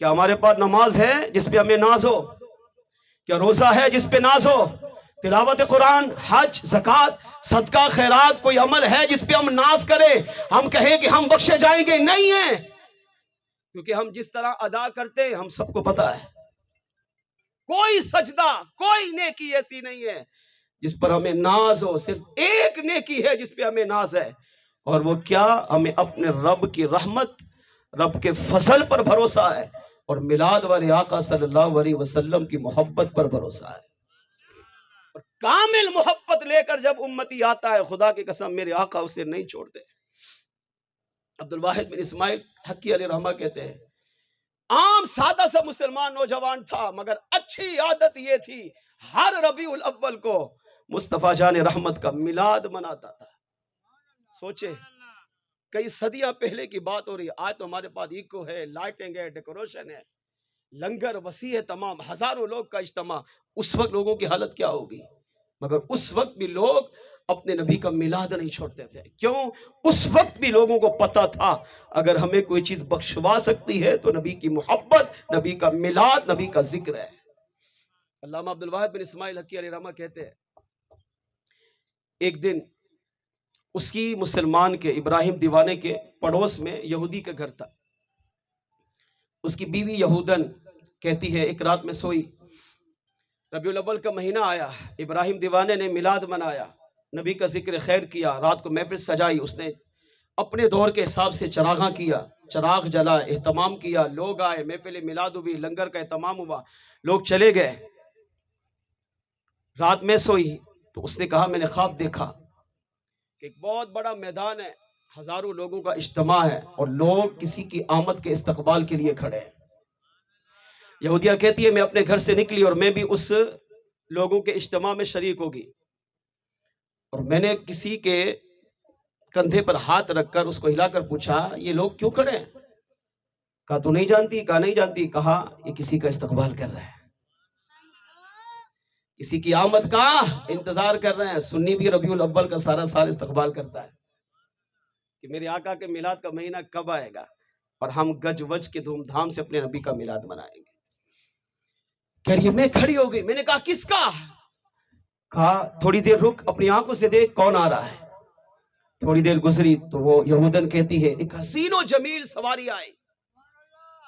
A: کیا ہمارے پاس نماز ہے جس پہ ہمیں ناز ہو؟ کیا روزہ ہے جس پہ ناز ہو؟ تلاوت قرآن، حج، زکوٰۃ، صدقہ، خیرات، کوئی عمل ہے جس پہ ہم ناز کریں، ہم کہیں کہ ہم بخشے جائیں گے؟ نہیں ہے، کیونکہ ہم جس طرح ادا کرتے ہیں ہم سب کو پتا ہے۔ کوئی سجدہ، کوئی نیکی ایسی نہیں ہے جس پر ہمیں ناز ہو، صرف ایک نیکی ہے جس پہ ہمیں ناز ہے، اور وہ کیا؟ ہمیں اپنے رب کی رحمت، رب کے فضل پر بھروسہ ہے، اور میلاد والے آقا صلی اللہ علیہ وسلم کی محبت پر بھروسہ ہے۔ اور کامل محبت لے کر جب امتی آتا ہے، خدا کی قسم میرے آقا اسے نہیں چھوڑتے۔ عبدالواحد بن اسماعیل حقی علیہ رحمہ کہتے ہیں، عام سادہ سا مسلمان نوجوان تھا، مگر اچھی عادت یہ تھی ہر ربیع الاول کو مصطفیٰ جان رحمت کا میلاد مناتا تھا۔ سوچے، کئی صدیاں پہلے کی بات ہو رہی ہے، آج تو ہمارے پاس ایکو ہے، لائٹنگ ہے، ڈیکوریشن ہے، لنگر وسیع ہے، تمام ہزاروں لوگ کا اجتماع، اس وقت لوگوں کی حالت کیا ہوگی؟ مگر اس وقت بھی لوگ اپنے نبی کا میلاد نہیں چھوڑتے تھے۔ کیوں؟ اس وقت بھی لوگوں کو پتا تھا اگر ہمیں کوئی چیز بخشوا سکتی ہے تو نبی کی محبت، نبی کا میلاد، نبی کا ذکر ہے۔ علامہ عبدالواحد بن اسماعیل حقی علیہ رحمہ کہتے ہیں، ایک دن اس کی مسلمان کے، ابراہیم دیوانے کے پڑوس میں یہودی کا گھر تھا، اس کی بیوی یہودن کہتی ہے ایک رات میں سوئی، ربیع الاول کا مہینہ آیا، ابراہیم دیوانے نے میلاد منایا، نبی کا ذکر خیر کیا، رات کو محفل سجائی، اس نے اپنے دور کے حساب سے چراغاں کیا، چراغ جلا، اہتمام کیا، لوگ آئے، محفل میلاد ہوئی، لنگر کا اہتمام ہوا، لوگ چلے گئے۔ رات میں سوئی تو اس نے کہا میں نے خواب دیکھا کہ ایک بہت بڑا میدان ہے، ہزاروں لوگوں کا اجتماع ہے اور لوگ کسی کی آمد کے استقبال کے لیے کھڑے ہیں۔ یہودیہ کہتی ہے میں اپنے گھر سے نکلی اور میں بھی اس لوگوں کے اجتماع میں شریک ہوگی، اور میں نے کسی کے کندھے پر ہاتھ رکھ کر اس کو ہلا کر پوچھا یہ لوگ کیوں کھڑے ہیں؟ کہا تو نہیں جانتی؟ کہا نہیں جانتی۔ کہا یہ کسی کا استقبال کر رہے ہیں، کسی کی آمد کا انتظار کر رہے ہیں۔ سنی بھی ربیع الاول کا سارا سال استقبال کرتا ہے کہ میرے آقا کے میلاد کا مہینہ کب آئے گا اور ہم گج وج کے دھوم دھام سے اپنے نبی کا میلاد منائیں گے۔ کہہ رہی ہے میں کھڑی ہو گئی، میں نے کہا کس کا؟ کہا تھوڑی دیر رک، اپنی آنکھوں سے دیکھ کون آ رہا ہے۔ تھوڑی دیر گزری تو وہ یہودن کہتی ہے ایک حسین و جمیل سواری آئی،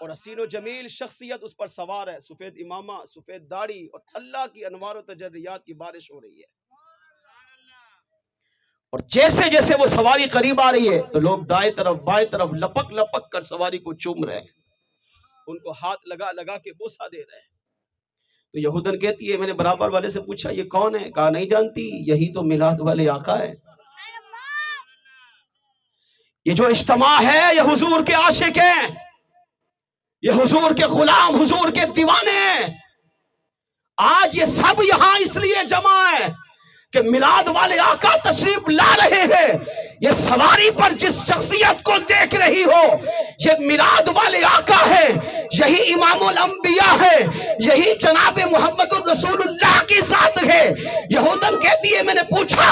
A: اور حسین و جمیل شخصیت اس پر سوار ہے، سفید امامہ، سفید داڑھی، اور اللہ کی انوار و تجلیات کی بارش ہو رہی ہے۔ اور جیسے جیسے وہ سواری قریب آ رہی ہے تو لوگ دائیں طرف بائیں طرف لپک لپک کر سواری کو چوم رہے ہیں، ان کو ہاتھ لگا لگا کے بوسہ دے رہے ہیں۔ تو یہودن کہتی ہے میں نے برابر والے سے پوچھا یہ کون ہے؟ کہا نہیں جانتی، یہی تو میلاد والے آقا ہے۔ یہ جو اجتماع ہے یہ حضور کے عاشق ہیں، یہ حضور کے غلام، حضور کے دیوانے ہیں۔ آج یہ سب یہاں اس لیے جمع ہے کہ میلاد والے آقا تشریف لا رہے ہیں۔ یہ سواری پر جس شخصیت کو دیکھ رہی ہو یہ میلاد والے آقا ہے، یہی امام الانبیاء ہے، یہی جناب محمد الرسول اللہ کی ذات ہے۔ یہودن کہتی ہے میں نے پوچھا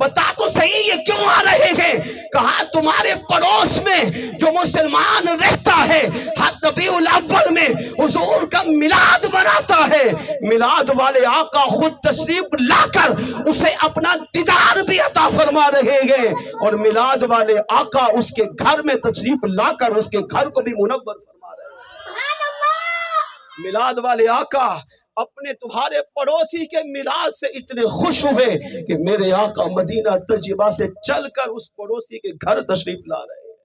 A: بتا تو صحیح یہ کیوں آ رہے ہیں؟ کہا تمہارے پڑوس میں جو مسلمان رہتا ہے ہر ربیع الاول میں حضور کا میلاد مناتا ہے، میلاد والے آقا خود تشریف لا کر اسے اپنا دیدار بھی عطا فرما رہے ہیں، اور میلاد والے آقا اس کے گھر میں تشریف لا کر اس کے گھر کو بھی منور فرما رہے ہیں۔ میلاد والے آقا اپنے تمہارے پڑوسی کے میلاد سے اتنے خوش ہوئے کہ میرے آقا مدینہ طیبہ سے چل کر اس پڑوسی کے گھر تشریف لا رہے ہیں۔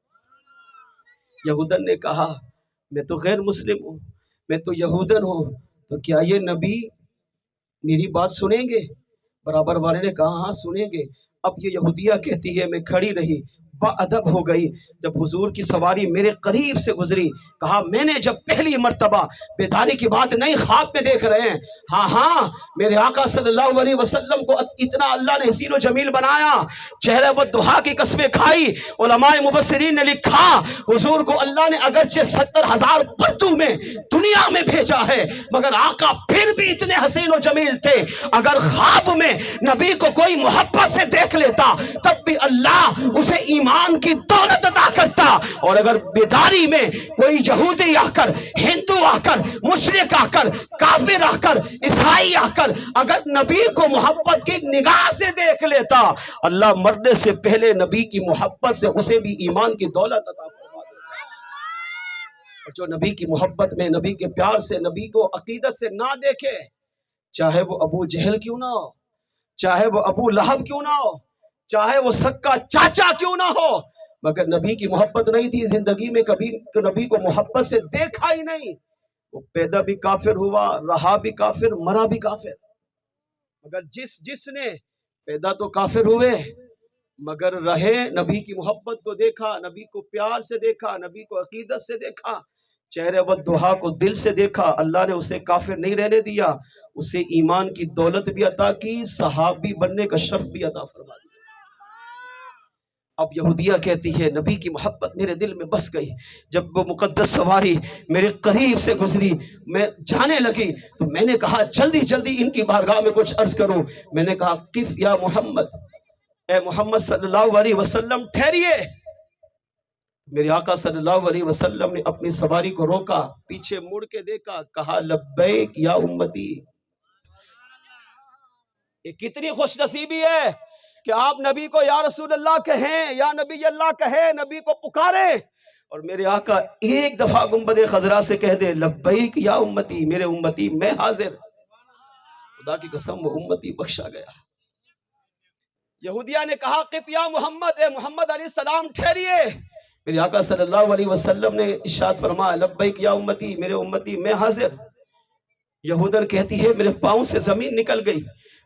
A: یہودن نے کہا میں تو غیر مسلم ہوں، میں تو یہودن ہوں، تو کیا یہ نبی میری بات سنیں گے؟ برابر والے نے کہا ہاں سنیں گے۔ اب یہ یہودیہ کہتی ہے میں کھڑی رہی، با ادب ہو گئی، جب حضور کی سواری میرے قریب سے گزری کہا میں نے جب پہلی مرتبہ بیداری کی بات نہیں خواب میں دیکھ رہے ہیں، ہاں میرے آقا صلی اللہ علیہ وسلم کو اتنا اللہ نے حسین و جمیل بنایا، چہرے و دہا کی قسمیں کھائی۔ علماء مفسرین نے لکھا حضور کو اللہ نے اگرچہ 70,000 پردوں میں دنیا میں بھیجا ہے مگر آقا پھر بھی اتنے حسین و جمیل تھے، اگر خواب میں نبی کو کوئی محبت سے دیکھ لیتا تب بھی اللہ اسے ایمان کی دولت عطا کرتا، اور اگر بیداری میں کوئی یہودی آ کر، ہندو آ کر، مشرک آ کر، کافر آ کر، عیسائی آ کر اگر نبی کو محبت کی نگاہ سے دیکھ لیتا اللہ مرنے سے پہلے نبی کی محبت سے اسے بھی ایمان کی دولت عطا فرما دیتا۔ اور جو نبی کی محبت میں، نبی کے پیار سے، نبی کو عقیدت سے نہ دیکھے، چاہے وہ ابو جہل کیوں نہ ہو، چاہے وہ ابو لہب کیوں نہ ہو، چاہے وہ سکا چاچا کیوں نہ ہو، مگر نبی کی محبت نہیں تھی زندگی میں، کبھی نبی کو محبت سے دیکھا ہی نہیں، وہ پیدا بھی کافر ہوا، رہا بھی کافر، مرا بھی کافر۔ مگر جس نے پیدا تو کافر ہوئے مگر رہے، نبی کی محبت کو دیکھا، نبی کو پیار سے دیکھا، نبی کو عقیدت سے دیکھا، چہرے و دہا کو دل سے دیکھا، اللہ نے اسے کافر نہیں رہنے دیا، اسے ایمان کی دولت بھی عطا کی، صحابی بننے کا شرف بھی عطا فرما دیا۔ اب یہودیہ کہتی ہے نبی کی محبت میرے دل میں بس گئی، جب وہ مقدس سواری میرے قریب سے گزری، میں جانے لگی تو میں نے کہا جلدی جلدی ان کی بارگاہ میں کچھ عرض کروں، میں نے کہا قف یا محمد، اے محمد صلی اللہ علیہ وسلم ٹھہریے۔ میرے آقا صلی اللہ علیہ وسلم نے اپنی سواری کو روکا، پیچھے مڑ کے دیکھا، کہا لبیک یا امتی۔ یہ کتنی خوش نصیبی ہے کہ آپ نبی کو یا رسول اللہ کہیں، یا نبی اللہ کہیں، نبی کو پکاریں، اور میرے آقا ایک دفعہ گنبد خضرا سے کہہ دے لبیک یا امتی، میرے امتی میں حاضر۔ خدا کی قسم وہ امتی بخشا گیا۔ یہودیہ نے کہا قف یا محمد، اے محمد علیہ السلام ٹھہریے۔ میرے آقا صلی اللہ علیہ وسلم نے ارشاد فرمایا لبیک یا امتی، میرے امتی میں حاضر۔ یہودن کہتی ہے میرے پاؤں سے زمین نکل گئی،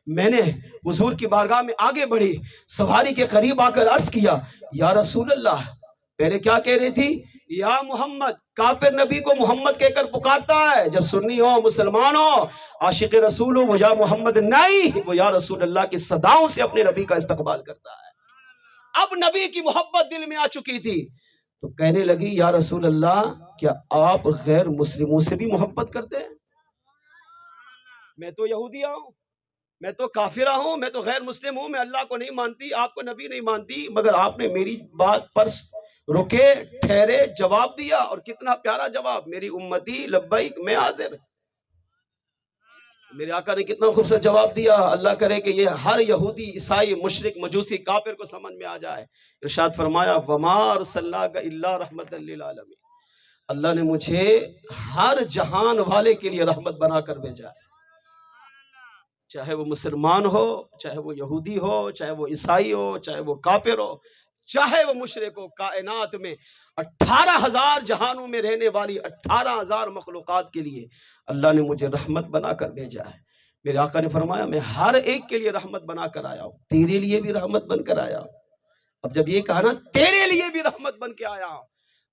A: میں نے حضور کی بارگاہ میں آگے بڑھی، سواری کے قریب آ کر عرض کیا یا رسول اللہ، پہلے کیا کہہ رہی تھی؟ یا محمد، کافر نبی کو محمد کہہ کر پکارتا ہے، جب سنی ہو مسلمان ہو عاشق رسول ہو وہ یا محمد نہیں، وہ یا رسول اللہ کی صداؤں سے اپنے نبی کا استقبال کرتا ہے۔ اب نبی کی محبت دل میں آ چکی تھی تو کہنے لگی یا رسول اللہ کیا آپ غیر مسلموں سے بھی محبت کرتے ہیں؟ میں تو یہودیہ ہوں، میں تو کافرہ ہوں، میں تو غیر مسلم ہوں، میں اللہ کو نہیں مانتی، آپ کو نبی نہیں مانتی، مگر آپ نے میری بات پر رکے، ٹھہرے، جواب دیا، اور کتنا پیارا جواب، میری امتی لبیک میں حاضر۔ میرے آقا نے کتنا خوبصورت جواب دیا، اللہ کرے کہ یہ ہر یہودی، عیسائی، مشرک، مجوسی، کافر کو سمجھ میں آ جائے۔ ارشاد فرمایا وَمَا أَرْسَلْنَاكَ إِلَّا رَحْمَةً لِّلْعَالَمِينَ، اللہ نے مجھے ہر جہان والے کے لیے رحمت بنا کر بھیجا ہے، چاہے وہ مسلمان ہو، چاہے وہ یہودی ہو، چاہے وہ عیسائی ہو، چاہے وہ کافر ہو، چاہے وہ مشرک ہو، کائنات میں 18,000 جہانوں میں رہنے والی 18,000 مخلوقات کے لیے اللہ نے مجھے رحمت بنا کر بھیجا ہے۔ میرے آقا نے فرمایا میں ہر ایک کے لیے رحمت بنا کر آیا ہوں، تیرے لیے بھی رحمت بن کر آیا ہوں۔ اب جب یہ کہا نا تیرے لیے بھی رحمت بن کے آیا ہوں،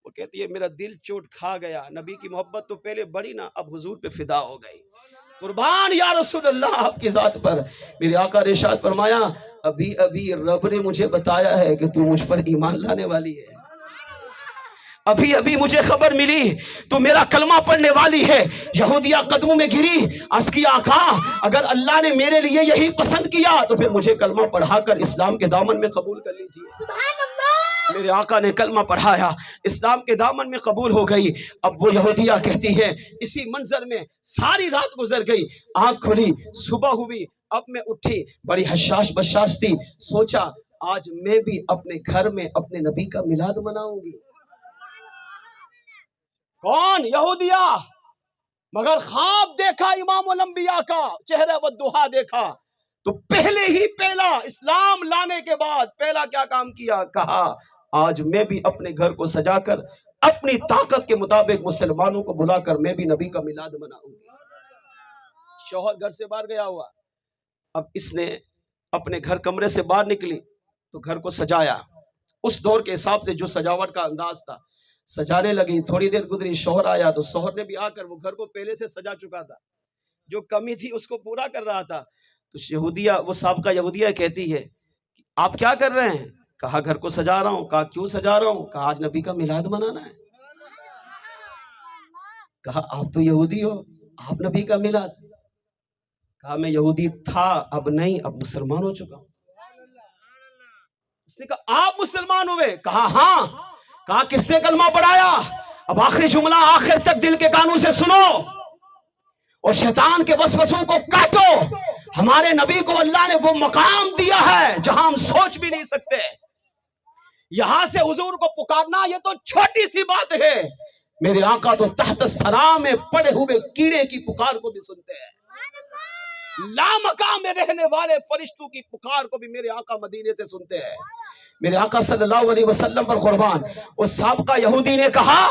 A: وہ کہتی ہے میرا دل چوٹ کھا گیا، نبی کی محبت تو پہلے بڑی نا، اب حضور پہ فدا ہو گئی، قربان یا رسول اللہ آپ کی ذات پر۔ میرے آقا نے ارشاد فرمایا ابھی ابھی رب نے مجھے بتایا ہے کہ تو مجھ پر ایمان لانے والی ہے، ابھی ابھی مجھے خبر ملی تو میرا کلمہ پڑھنے والی ہے۔ یہودیہ قدموں میں گری، عرض کیا آقا اگر اللہ نے میرے لیے یہی پسند کیا تو پھر مجھے کلمہ پڑھا کر اسلام کے دامن میں قبول کر لیجیے۔
B: سبحان اللہ۔
A: میرے آقا نے کلمہ پڑھایا، اسلام کے دامن میں قبول ہو گئی۔ اب وہ یہودیہ کہتی ہے اسی منظر میں ساری رات گزر گئی، آنکھ کھلی، صبح ہوئی، اب میں اٹھی، بڑی حشاش بشاش تھی، سوچا آج میں بھی اپنے گھر میں اپنے نبی کا میلاد مناؤں گی۔ کون؟ یہودیہ، مگر خواب دیکھا امام الانبیاء کا، چہرہ والضحیٰ دیکھا تو پہلے ہی پہلا اسلام لانے کے بعد پہلا کیا کام کیا؟ کہا آج میں بھی اپنے گھر کو سجا کر اپنی طاقت کے مطابق مسلمانوں کو بلا کر میں بھی نبی کا میلاد مناؤں گی۔ شوہر گھر سے باہر گیا ہوا، اب اس نے اپنے گھر کمرے سے باہر نکلی تو گھر کو سجایا، اس دور کے حساب سے جو سجاوٹ کا انداز تھا سجانے لگی۔ تھوڑی دیر گزری، شوہر آیا تو شوہر نے بھی آ کر وہ گھر کو پہلے سے سجا چکا تھا، جو کمی تھی اس کو پورا کر رہا تھا۔ تو یہودیہ، وہ سابقہ یہودیہ کہتی ہے آپ کیا کر رہے ہیں؟ کہا گھر کو سجا رہا ہوں۔ کہا کیوں سجا رہا ہوں؟ کہا آج نبی کا میلاد منانا ہے۔ کہا آپ تو یہودی ہو، آپ نبی کا میلاد؟ کہا میں یہودی تھا، اب نہیں، اب مسلمان ہو چکا ہوں۔ اس نے کہا آپ مسلمان ہوئے؟ کہا ہاں۔ کہا کس نے کلمہ پڑھایا؟ اب آخری جملہ آخر تک دل کے کانوں سے سنو اور شیطان کے وسوسوں کو کاٹو۔ ہمارے نبی کو اللہ نے وہ مقام دیا ہے جہاں ہم سوچ بھی نہیں سکتے۔ یہاں سے حضور کو پکارنا یہ تو چھوٹی سی بات ہے، میرے آقا تو تحت الثری میں پڑے ہوئے کیڑے کی پکار کو بھی سنتے ہیں، لامکان میں رہنے والے فرشتوں کی پکار کو بھی میرے آقا مدینے سے سنتے ہیں۔ میرے آقا صلی اللہ علیہ وسلم پر قربان، اس سابقہ یہودی نے کہا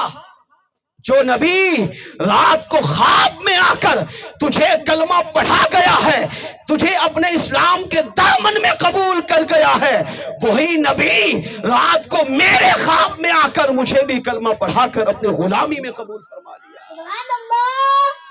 A: جو نبی رات کو خواب میں آ کر تجھے کلمہ پڑھا گیا ہے، تجھے اپنے اسلام کے دامن میں قبول کر گیا ہے، وہی نبی رات کو میرے خواب میں آ کر مجھے بھی کلمہ پڑھا کر اپنے غلامی میں قبول فرما لیا۔
B: سبحان اللہ۔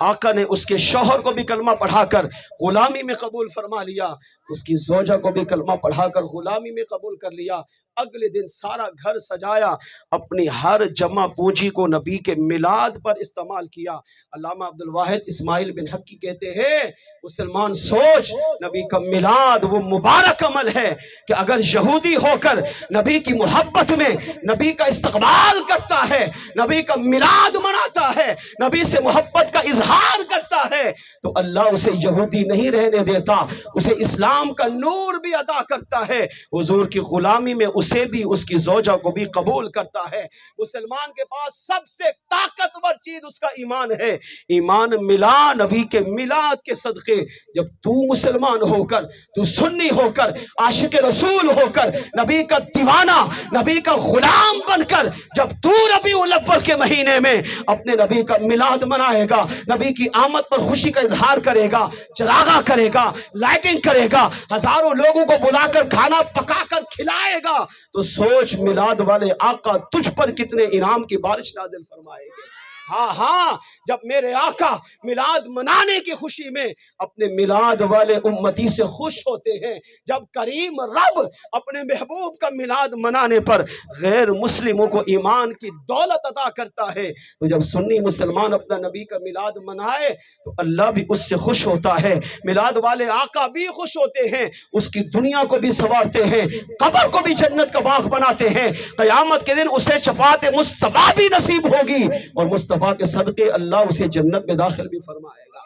A: آقا نے اس کے شوہر کو بھی کلمہ پڑھا کر غلامی میں قبول فرما لیا، اس کی زوجہ کو بھی کلمہ پڑھا کر غلامی میں قبول کر لیا۔ اگلے دن سارا گھر سجایا، اپنی ہر جمع پونجی کو نبی کے میلاد پر استعمال کیا۔ علامہ عبدالواحد اسماعیل بن حقی کہتے ہیں مسلمان سوچ، نبی کا میلاد وہ مبارک عمل ہے کہ اگر یہودی ہو کر نبی کی محبت میں نبی کا استقبال کرتا ہے، نبی کا میلاد مناتا ہے، نبی سے محبت کا اظہار کرتا ہوتا ہے تو اللہ اسے یہودی نہیں رہنے دیتا، اسے اسلام کا نور بھی عطا کرتا ہے، حضور کی غلامی میں اسے بھی اس کی زوجہ کو بھی قبول کرتا ہے۔ مسلمان کے پاس سب سے طاقتور چیز اس کا ایمان ہے، ایمان ملا نبی کے میلاد کے صدقے۔ جب تو مسلمان ہو کر، تو سنی ہو کر، عاشق رسول ہو کر، نبی کا دیوانہ، نبی کا غلام بن کر جب تو ربیع الاول کے مہینے میں اپنے نبی کا میلاد منائے گا، نبی کی آمد پر خوشی کا اظہار کرے گا، چراغاں کرے گا، لائٹنگ کرے گا، ہزاروں لوگوں کو بلا کر کھانا پکا کر کھلائے گا، تو سوچ میلاد والے آقا تجھ پر کتنے انعام کی بارش نازل فرمائے گے۔ ہاں جب میرے آقا میلاد منانے کی خوشی میں اپنے میلاد والے امتی سے خوش ہوتے ہیں، جب کریم رب اپنے محبوب کا میلاد منانے پر غیر مسلموں کو ایمان کی دولت عطا کرتا ہے، تو جب سنی مسلمان اپنا نبی کا میلاد منائے تو اللہ بھی اس سے خوش ہوتا ہے، میلاد والے آقا بھی خوش ہوتے ہیں، اس کی دنیا کو بھی سنوارتے ہیں، قبر کو بھی جنت کا باغ بناتے ہیں، قیامت کے دن اسے شفاعت مصطفیٰ بھی نصیب ہوگی اور مصطفیٰ کے صدقے اللہ اسے جنت میں داخل بھی فرمائے گا۔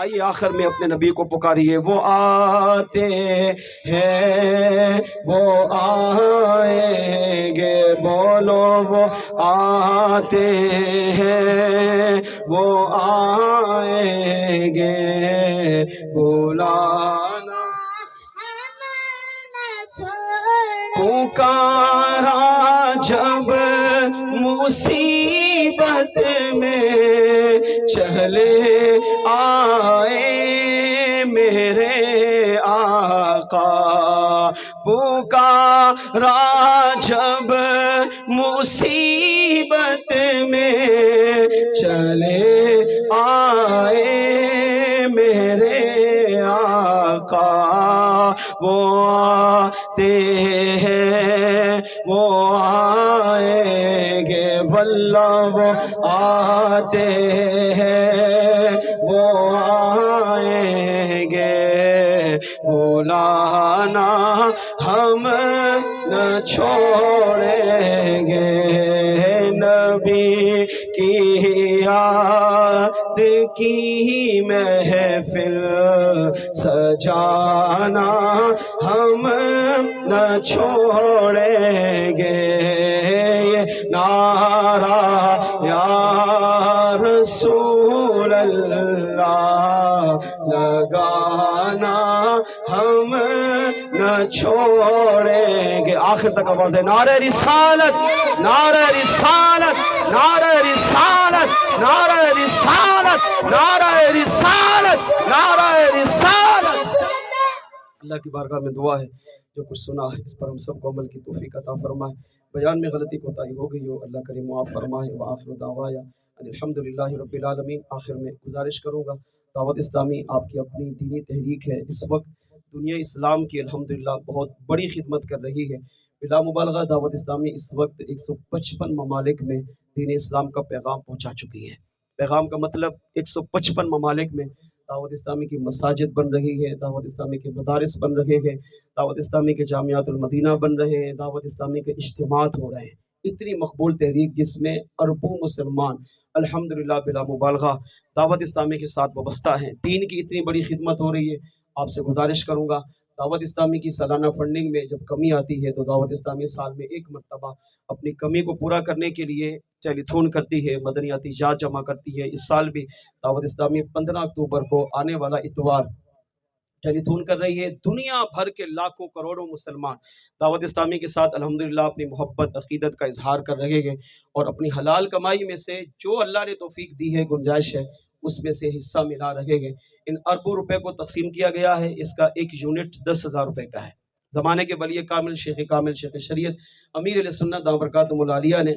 A: آئیے آخر میں اپنے نبی کو پکاریے، وہ آتے ہیں وہ آئیں گے، بولو وہ آتے ہیں وہ آئیں گے، بلانا پکارا جب مصیبت میں چلے آئے میرے آقا، پکارا جب مصیبت میں چلے آئے میرے آقا، وہ آتے ہیں وہ آئیں گے، واللہ وہ آتے ہیں وہ آئیں گے، بلانا ہم نہ چھوڑیں گے، نبی کی یاد کی محفل سجانا ہم نہ چھوڑیں گے، یہ نعرہ یا رسول اللہ لگانا ہم نہ چھوڑیں گے۔ آخر تک آواز ہے، نعرہ رسالت، نعرہ رسالت، نعرہ رسالت، نعرہ رسالت، نعرہ رسالت، نعرہ رسالت۔ اللہ کی بارگاہ میں دعا ہے، جو کچھ سنا ہے اس پر ہم سب کو عمل کی توفیق عطا فرمائے، بیان میں غلطی کوتاہی ہو گئی ہو اللہ کریم معاف فرمائے، وآخر دعوایا الحمدللہ رب العالمین۔ آخر میں گزارش کروں گا، دعوت اسلامی آپ کی اپنی دینی تحریک ہے، اس وقت دنیا اسلام کی الحمدللہ بہت بڑی خدمت کر رہی ہے، بلا مبالغہ دعوت اسلامی اس وقت 155 ممالک میں دین اسلام کا پیغام پہنچا چکی ہے۔ پیغام کا مطلب 155 ممالک میں دعوت اسلامی کی مساجد بن رہی ہے، دعوت اسلامی کے مدارس بن رہے ہیں، دعوت اسلامی کے جامعات المدینہ بن رہے ہیں، دعوت اسلامی کے اجتماعات ہو رہے ہیں۔ اتنی مقبول تحریک جس میں اربوں مسلمان الحمدللہ بلا مبالغہ دعوت اسلامی کے ساتھ وابستہ ہیں، دین کی اتنی بڑی خدمت ہو رہی ہے۔ آپ سے گزارش کروں گا، دعوت اسلامی کی سالانہ فنڈنگ میں جب کمی آتی ہے تو دعوت اسلامی سال میں ایک مرتبہ اپنی کمی کو پورا کرنے کے لیے ٹیلیتھون کرتی ہے، مدنیاتی جات جمع کرتی ہے۔ اس سال بھی دعوت اسلامی 15 اکتوبر کو آنے والا اتوار ٹیلیتھون کر رہی ہے۔ دنیا بھر کے لاکھوں کروڑوں مسلمان دعوت اسلامی کے ساتھ الحمدللہ اپنی محبت عقیدت کا اظہار کر رہے ہیں، اور اپنی حلال کمائی میں سے جو اللہ نے توفیق دی ہے، گنجائش ہے، اس میں سے حصہ ملا رہے ہیں۔ ان اربوں روپے کو تقسیم کیا گیا ہے، اس کا ایک یونٹ 10,000 روپے کا ہے۔ زمانے کے ولی کامل شیخ شریعت امیر علیہ سنت دامت برکاتہم العالیہ نے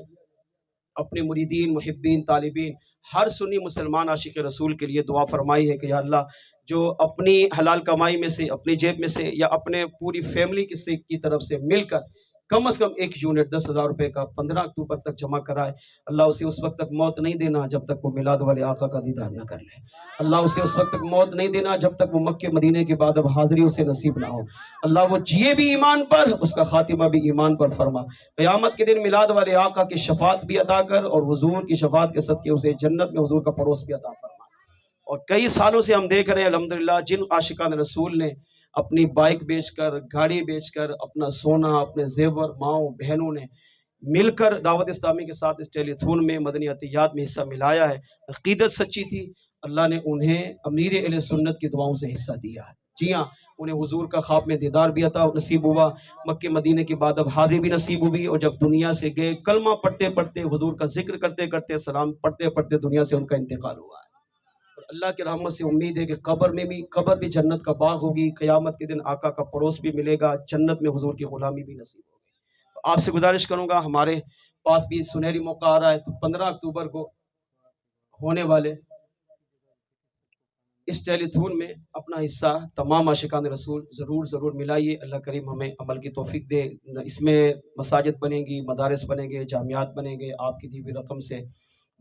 A: اپنے مریدین، محبین، طالبین، ہر سنی مسلمان عاشق رسول کے لیے دعا فرمائی ہے کہ یا اللہ، جو اپنی حلال کمائی میں سے، اپنی جیب میں سے، یا اپنے پوری فیملی کی طرف سے مل کر کم از کم ایک یونٹ 10,000 روپے کا 15 اکتوبر تک جمع کرائے، اللہ اسے اس وقت تک موت نہیں دینا جب تک وہ میلاد والے آقا کا دیدار نہ کر لے۔ اللہ اسے اس وقت تک موت نہیں دینا جب تک وہ مکے مدینے کے بعد اب حاضری اسے نصیب نہ ہو۔ اللہ وہ جیے بھی ایمان پر، اس کا خاتمہ بھی ایمان پر فرما۔ قیامت کے دن میلاد والے آقا کی شفاعت بھی عطا کر، اور حضور کی شفاعت کے صدقے اسے جنت میں حضور کا پڑوس بھی عطا فرما۔ اور کئی سالوں سے ہم دیکھ رہے ہیں الحمدللہ جن عاشقان رسول نے اپنی بائک بیچ کر، گاڑی بیچ کر، اپنا سونا، اپنے زیور ماؤں بہنوں نے مل کر دعوت اسلامی کے ساتھ اس ٹیلی تھون میں مدنی عطیات میں حصہ ملایا ہے، عقیدت سچی تھی، اللہ نے انہیں امیر اہل سنت کی دعاؤں سے حصہ دیا ہے۔ جی ہاں، انہیں حضور کا خواب میں دیدار بھی عطا نصیب ہوا، مکہ مدینے کے بعد اب حاضری بھی نصیب ہوئی، اور جب دنیا سے گئے کلمہ پڑھتے پڑھتے، حضور کا ذکر کرتے کرتے، سلام پڑھتے پڑھتے دنیا سے ان کا انتقال ہوا ہے۔ اور اللہ کی رحمت سے امید ہے کہ قبر بھی جنت کا باغ ہوگی، قیامت کے دن آقا کا پڑوس بھی ملے گا، جنت میں حضور کی غلامی بھی نصیب ہوگی۔ تو آپ سے گزارش کروں گا، ہمارے پاس بھی سنہری موقع آ رہا ہے، تو 15 اکتوبر کو ہونے والے اس ٹیلی تھون میں اپنا حصہ تمام عاشقان رسول ضرور ملائیے۔ اللہ کریم ہمیں عمل کی توفیق دے۔ اس میں مساجد بنیں گی، مدارس بنیں گے، جامعات بنیں گے، آپ کی دی ہوئی رقم سے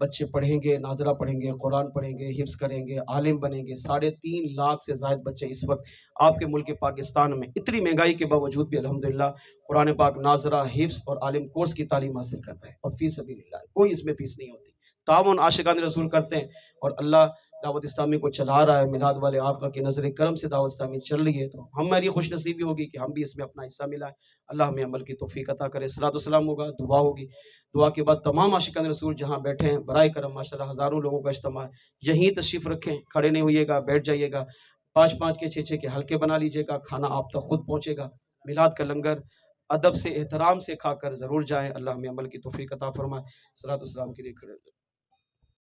A: بچے پڑھیں گے، ناظرہ پڑھیں گے، قرآن پڑھیں گے، حفظ کریں گے، عالم بنیں گے۔ 3.5 لاکھ سے زائد بچے اس وقت آپ کے ملک پاکستان میں اتنی مہنگائی کے باوجود بھی الحمدللہ قرآن پاک ناظرہ، حفظ اور عالم کورس کی تعلیم حاصل کر رہے ہیں، اور فی سبیل اللہ کوئی اس میں فیس نہیں ہوتی۔ تعاون عاشقان رسول کرتے ہیں، اور اللہ دعوت اسلامی کو چلا رہا ہے۔ میلاد والے آقا کی نظر کرم سے دعوت اسلامی چل رہی ہے، تو ہماری خوش نصیبی ہوگی کہ ہم بھی اس میں اپنا حصہ ملائیں۔ اللہ ہمیں عمل کی توفیق عطا کرے۔ صلاۃ والسلام ہوگا، دعا ہوگی، دعا کے بعد تمام عاشقان رسول جہاں بیٹھے ہیں برائے کرم ماشاءاللہ ہزاروں لوگوں کا اجتماع ہے، یہیں تشریف رکھیں، کھڑے نہیں ہوئیے گا، بیٹھ جائیے گا، 5 کے 6 کے حلقے بنا لیجیے گا، کھانا آپ تک خود پہنچے گا۔ میلاد کا لنگر ادب سے احترام سے کھا کر ضرور جائیں۔ اللہ ہمیں عمل کی توفیق عطا فرمائے۔ صلاۃ والسلام کے لیے کھڑے